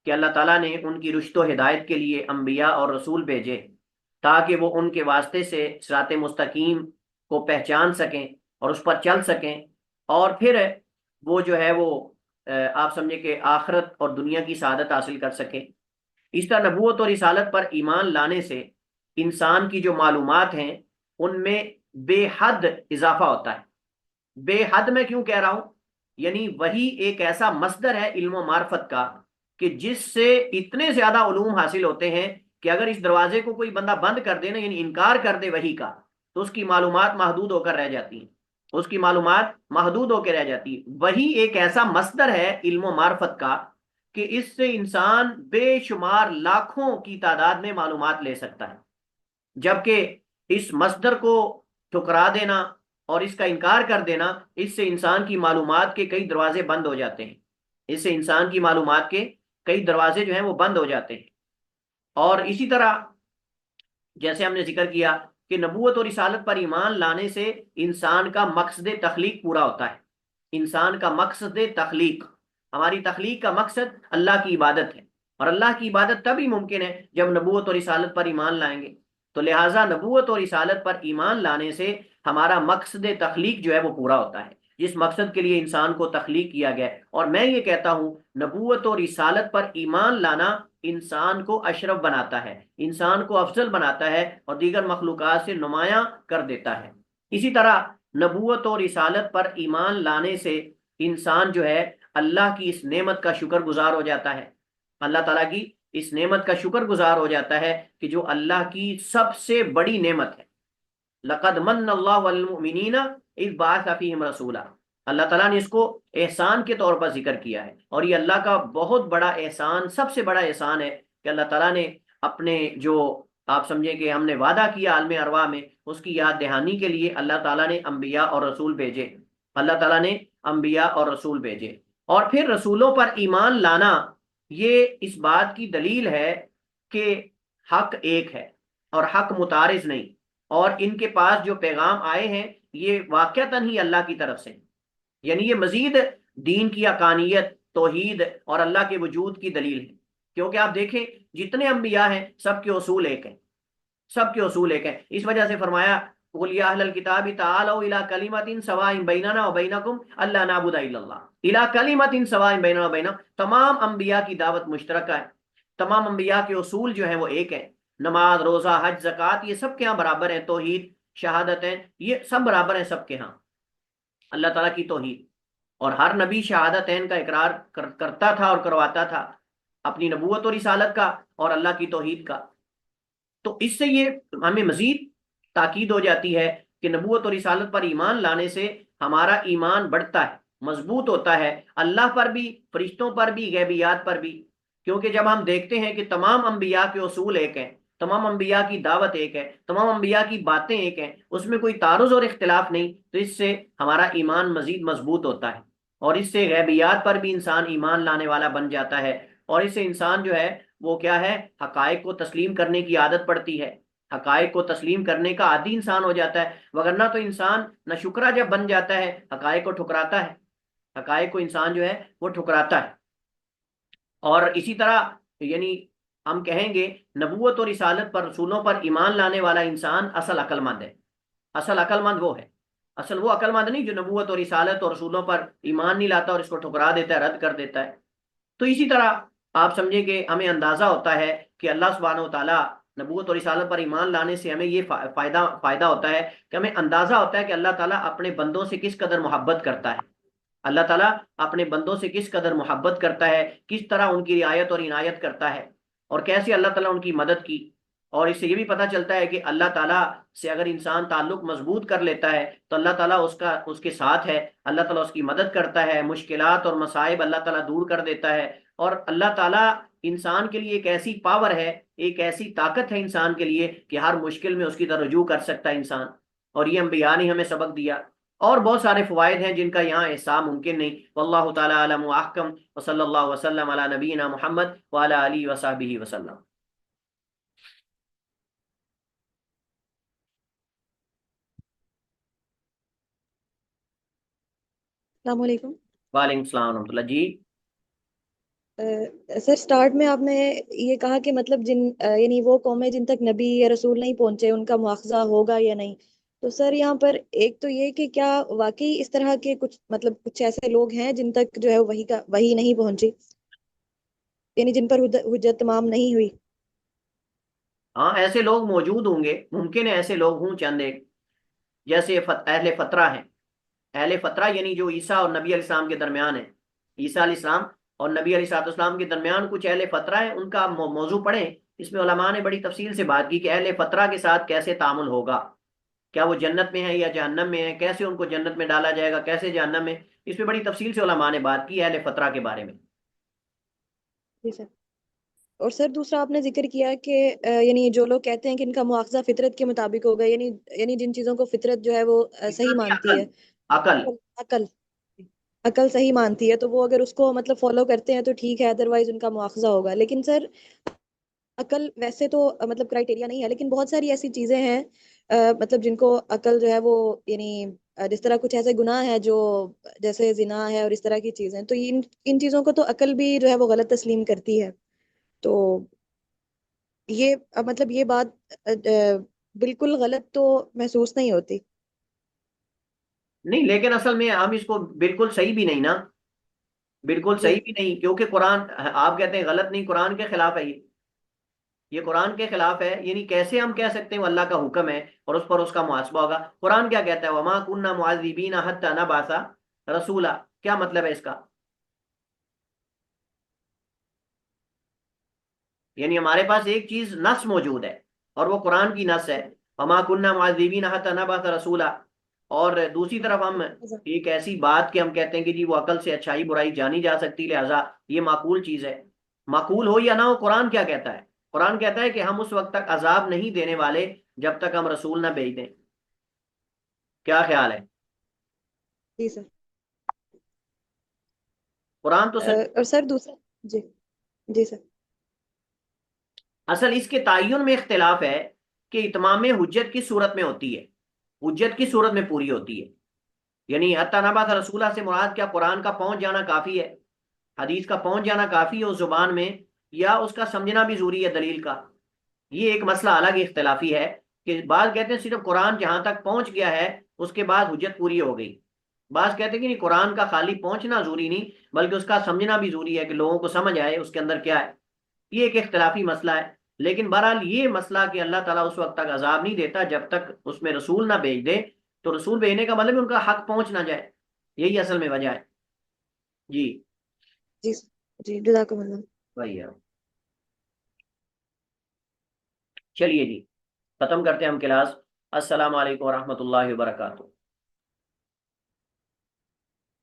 کہ اللہ تعالیٰ نے ان کی رشد و ہدایت کے لیے انبیاء اور رسول بھیجے تاکہ وہ ان کے واسطے سے صراط مستقیم کو پہچان سکیں اور اس پر چل سکیں، اور پھر وہ جو ہے وہ آپ سمجھے کہ آخرت اور دنیا کی سعادت حاصل کر سکیں۔ اس طرح نبوت اور رسالت پر ایمان لانے سے انسان کی جو معلومات ہیں ان میں بے حد اضافہ ہوتا ہے۔ بے حد میں کیوں کہہ رہا ہوں، یعنی وہی ایک ایسا مصدر ہے علم و معرفت کا کہ جس سے اتنے زیادہ علوم حاصل ہوتے ہیں کہ اگر اس دروازے کو کوئی بندہ بند کر دے نا، یعنی انکار کر دے وحی کا، تو اس کی معلومات محدود ہو کر رہ جاتی ہیں، اس کی معلومات محدود ہو کے رہ جاتی ہے۔ وہی ایک ایسا مصدر ہے علم و معرفت کا کہ اس سے انسان بے شمار لاکھوں کی تعداد میں معلومات لے سکتا ہے، جبکہ اس مصدر کو ٹھکرا دینا اور اس کا انکار کر دینا، اس سے انسان کی معلومات کے کئی دروازے بند ہو جاتے ہیں، اس سے انسان کی معلومات کے کئی دروازے جو ہیں وہ بند ہو جاتے ہیں۔ اور اسی طرح جیسے ہم نے ذکر کیا کہ نبوت اور رسالت پر ایمان لانے سے انسان کا مقصد تخلیق پورا ہوتا ہے۔ انسان کا مقصد تخلیق، ہماری تخلیق کا مقصد اللہ کی عبادت ہے، اور اللہ کی عبادت تبھی ممکن ہے جب نبوت اور رسالت پر ایمان لائیں گے۔ تو لہٰذا نبوت اور رسالت پر ایمان لانے سے ہمارا مقصد تخلیق جو ہے وہ پورا ہوتا ہے، جس مقصد کے لیے انسان کو تخلیق کیا گیا ہے۔ اور میں یہ کہتا ہوں نبوت اور رسالت پر ایمان لانا انسان کو اشرف بناتا ہے، انسان کو افضل بناتا ہے، اور دیگر مخلوقات سے نمایاں کر دیتا ہے۔ اسی طرح نبوت اور رسالت پر ایمان لانے سے انسان جو ہے اللہ کی اس نعمت کا شکر گزار ہو جاتا ہے، اللہ تعالیٰ کی اس نعمت کا شکر گزار ہو جاتا ہے کہ جو اللہ کی سب سے بڑی نعمت ہے۔ لقد من اللہ علی المؤمنین اذ بعث فیہم رسولا، اللہ تعالیٰ نے اس کو احسان کے طور پر ذکر کیا ہے، اور یہ اللہ کا بہت بڑا احسان، سب سے بڑا احسان ہے کہ اللہ تعالیٰ نے اپنے جو آپ سمجھیں کہ ہم نے وعدہ کیا عالم ارواح میں، اس کی یاد دہانی کے لیے اللہ تعالیٰ نے انبیاء اور رسول بھیجے، اللہ تعالیٰ نے انبیاء اور رسول بھیجے۔ اور پھر رسولوں پر ایمان لانا یہ اس بات کی دلیل ہے کہ حق ایک ہے اور حق متعارض نہیں، اور ان کے پاس جو پیغام آئے ہیں یہ واقعتاً ہی اللہ کی طرف سے، یعنی یہ مزید دین کی حقانیت، توحید اور اللہ کے وجود کی دلیل ہے۔ کیونکہ آپ دیکھیں جتنے انبیاء ہیں سب کے اصول ایک ہیں، سب کے اصول ایک ہیں۔ اس وجہ سے فرمایا قُلْ يَا أَهْلَ الْكِتَابِ تَعَالَوْا إِلَىٰ كَلِمَةٍ سَوَاءٍ بَيْنَنَا وَبَيْنَكُمْ أَلَّا نَعْبُدَ إِلَّا اللَّهَ إِلَىٰ كَلِمَةٍ سَوَاءٍ بَيْنَنَا وَبَيْنَكُمْ، تمام انبیاء کی دعوت مشترکہ ہے، تمام انبیاء کے اصول جو ہیں وہ ایک ہیں، نماز، روزہ، حج، زکوٰۃ یہ سب کے ہاں برابر ہیں، توحید، شہادتیں یہ سب برابر ہیں سب کے ہاں، اللہ تعالیٰ کی توحید۔ اور ہر نبی شہادتین کا اقرار کرتا تھا اور کرواتا تھا، اپنی نبوت اور رسالت کا اور اللہ کی توحید کا۔ تو اس سے یہ ہمیں مزید تاکید ہو جاتی ہے کہ نبوت اور رسالت پر ایمان لانے سے ہمارا ایمان بڑھتا ہے، مضبوط ہوتا ہے، اللہ پر بھی، فرشتوں پر بھی، غیبیات پر بھی۔ کیونکہ جب ہم دیکھتے ہیں کہ تمام انبیاء کے اصول ایک ہیں، تمام انبیاء کی دعوت ایک ہے، تمام انبیاء کی باتیں ایک ہیں، اس میں کوئی تعارض اور اختلاف نہیں، تو اس سے ہمارا ایمان مزید مضبوط ہوتا ہے، اور اس سے غیبیات پر بھی انسان ایمان لانے والا بن جاتا ہے، اور اس سے انسان جو ہے وہ کیا ہے، حقائق کو تسلیم کرنے کی عادت پڑتی ہے، حقائق کو تسلیم کرنے کا عادی انسان ہو جاتا ہے۔ وگرنہ تو انسان ناشکرا جب بن جاتا ہے حقائق کو ٹھکراتا ہے، حقائق کو انسان جو ہے وہ ٹھکراتا ہے۔ اور اسی طرح یعنی ہم کہیں گے نبوت اور رسالت پر، رسولوں پر ایمان لانے والا انسان اصل عقل مند ہے، اصل عقل مند وہ ہے، اصل وہ عقل مند نہیں جو نبوت اور رسالت اور رسولوں پر ایمان نہیں لاتا اور اس کو ٹھکرا دیتا ہے، رد کر دیتا ہے۔ تو اسی طرح آپ سمجھیں کہ ہمیں اندازہ ہوتا ہے کہ اللہ سبحانہ و تعالیٰ نبوت اور رسالت پر ایمان لانے سے ہمیں یہ فائدہ ہوتا ہے کہ ہمیں اندازہ ہوتا ہے کہ اللہ تعالیٰ اپنے بندوں سے کس قدر محبت کرتا ہے، اللہ تعالیٰ اپنے بندوں سے کس قدر محبت کرتا ہے، کس طرح ان کی رعایت اور عنایت کرتا ہے، اور کیسے اللہ تعالیٰ ان کی مدد کی۔ اور اس سے یہ بھی پتہ چلتا ہے کہ اللہ تعالیٰ سے اگر انسان تعلق مضبوط کر لیتا ہے تو اللہ تعالیٰ اس کے ساتھ ہے، اللہ تعالیٰ اس کی مدد کرتا ہے، مشکلات اور مصائب اللہ تعالیٰ دور کر دیتا ہے، اور اللہ تعالیٰ انسان کے لیے ایک ایسی پاور ہے، ایک ایسی طاقت ہے انسان کے لیے کہ ہر مشکل میں اس کی طرف رجوع کر سکتا ہے انسان، اور یہ انبیاء نے ہمیں سبق دیا۔ اور بہت سارے فوائد ہیں جن کا یہاں احصاء ممکن نہیں۔ واللہ تعالی اعلم واحکم، وصلی اللہ وسلم علی نبینا محمد وعلی آلہ وصحبہ وسلم۔ السلام علیکم وعلیکم السلام ورحمۃ اللہ۔ جی سر، سٹارٹ میں آپ نے یہ کہا کہ مطلب یعنی وہ قومیں جن تک نبی یا رسول نہیں پہنچے ان کا مواخذہ ہوگا یا نہیں، تو سر یہاں پر ایک تو یہ کہ کیا واقعی اس طرح کے کچھ ایسے لوگ ہیں جن تک جو ہے وہی نہیں پہنچی، یعنی جن پر حجت تمام نہیں ہوئی؟ ہاں، ایسے لوگ موجود ہوں گے، ممکن ہے ایسے لوگ ہوں چند ایک، جیسے اہل فترہ ہیں۔ اہل فترہ یعنی جو عیسیٰ اور نبی علیہ السلام کے درمیان ہے، عیسیٰ علیہ السلام اور نبی علیہ السلام کے درمیان کچھ اہل فترہ ہیں، ان کا موضوع پڑھیں اس میں علماء نے بڑی تفصیل سے بات کی کہ اہل فترہ کے ساتھ کیسے تعامل ہوگا، کیا وہ جنت میں ہے یا جہنم میں ہے، کیسے ان کو جنت میں ڈالا جائے گا، کیسے جہنم میں. اس پہ بڑی تفصیل سے علماء نے بات کی اہل فترہ کے بارے میں. جی سر. اور سر دوسرا آپ نے ذکر کیا کہ یعنی جو لوگ کہتے ہیں کہ ان کا مواخذہ فطرت کے مطابق ہوگا، یعنی جن چیزوں کو فطرت جو ہے وہ صحیح فطرت کی مانتی عقل، ہے، عقل. عقل عقل صحیح مانتی ہے، تو وہ اگر اس کو مطلب فالو کرتے ہیں تو ٹھیک ہے، ادروائز ان کا مواخذہ ہوگا. لیکن سر عقل ویسے تو مطلب کرائٹیریا نہیں ہے، لیکن بہت ساری ایسی چیزیں ہیں مطلب جن کو عقل جو ہے وہ یعنی جس طرح کچھ ایسے گناہ ہے جو جیسے زنا ہے اور اس طرح کی چیزیں، تو ان چیزوں کو تو عقل بھی جو ہے وہ غلط تسلیم کرتی ہے. تو یہ مطلب یہ بات بالکل غلط تو محسوس نہیں ہوتی. نہیں، لیکن اصل میں ہم اس کو بالکل صحیح بھی نہیں نا، بالکل جی صحیح بھی نہیں، کیونکہ قرآن، آپ کہتے ہیں غلط نہیں، قرآن کے خلاف ہے یہ قرآن کے خلاف ہے. یعنی کیسے ہم کہہ سکتے ہیں وہ اللہ کا حکم ہے اور اس پر اس کا محاسبہ ہوگا؟ قرآن کیا کہتا ہے؟ وما کننا معذبین حتی نبعث رسولا. کیا مطلب ہے اس کا؟ یعنی ہمارے پاس ایک چیز نص موجود ہے اور وہ قرآن کی نص ہے، وما کننا معذبین حتی نبعث رسولا. اور دوسری طرف ہم ایک ایسی بات کہ ہم کہتے ہیں کہ جی وہ عقل سے اچھائی برائی جانی جا سکتی، لہذا یہ معقول چیز ہے. معقول ہو یا نہ ہو، قرآن کیا کہتا ہے؟ قرآن کہتا ہے کہ ہم اس وقت تک عذاب نہیں دینے والے جب تک ہم رسول نہ بھیج دیں. کیا خیال ہے؟ جی سر. قرآن تو سچ. اور سر دوسرا. جی جی سر. اصل اس کے تعین میں اختلاف ہے کہ اتمام حجت کی صورت میں ہوتی ہے، حجت کی صورت میں پوری ہوتی ہے. یعنی حتی نبعث رسولہ سے مراد کیا قرآن کا پہنچ جانا کافی ہے، حدیث کا پہنچ جانا کافی ہے اس زبان میں، یا اس کا سمجھنا بھی ضروری ہے دلیل کا؟ یہ ایک مسئلہ الگ اختلافی ہے کہ بعض کہتے ہیں صرف قرآن جہاں تک پہنچ گیا ہے اس کے بعد حجت پوری ہو گئی. بعض کہتے ہیں کہ نہیں، قرآن کا خالی پہنچنا ضروری نہیں بلکہ اس کا سمجھنا بھی ضروری ہے کہ لوگوں کو سمجھ آئے اس کے اندر کیا ہے. یہ ایک اختلافی مسئلہ ہے. لیکن بہرحال یہ مسئلہ کہ اللہ تعالیٰ اس وقت تک عذاب نہیں دیتا جب تک اس میں رسول نہ بھیج دے، تو رسول بھیجنے کا مطلب ان کا حق پہنچ نہ جائے، یہی اصل میں وجہ ہے. جی جی سر. جی جزاکم اللہ. وہی ہے. چلیے جی، ختم کرتے ہیں ہم کلاس. السلام علیکم ورحمۃ اللہ وبرکاتہ.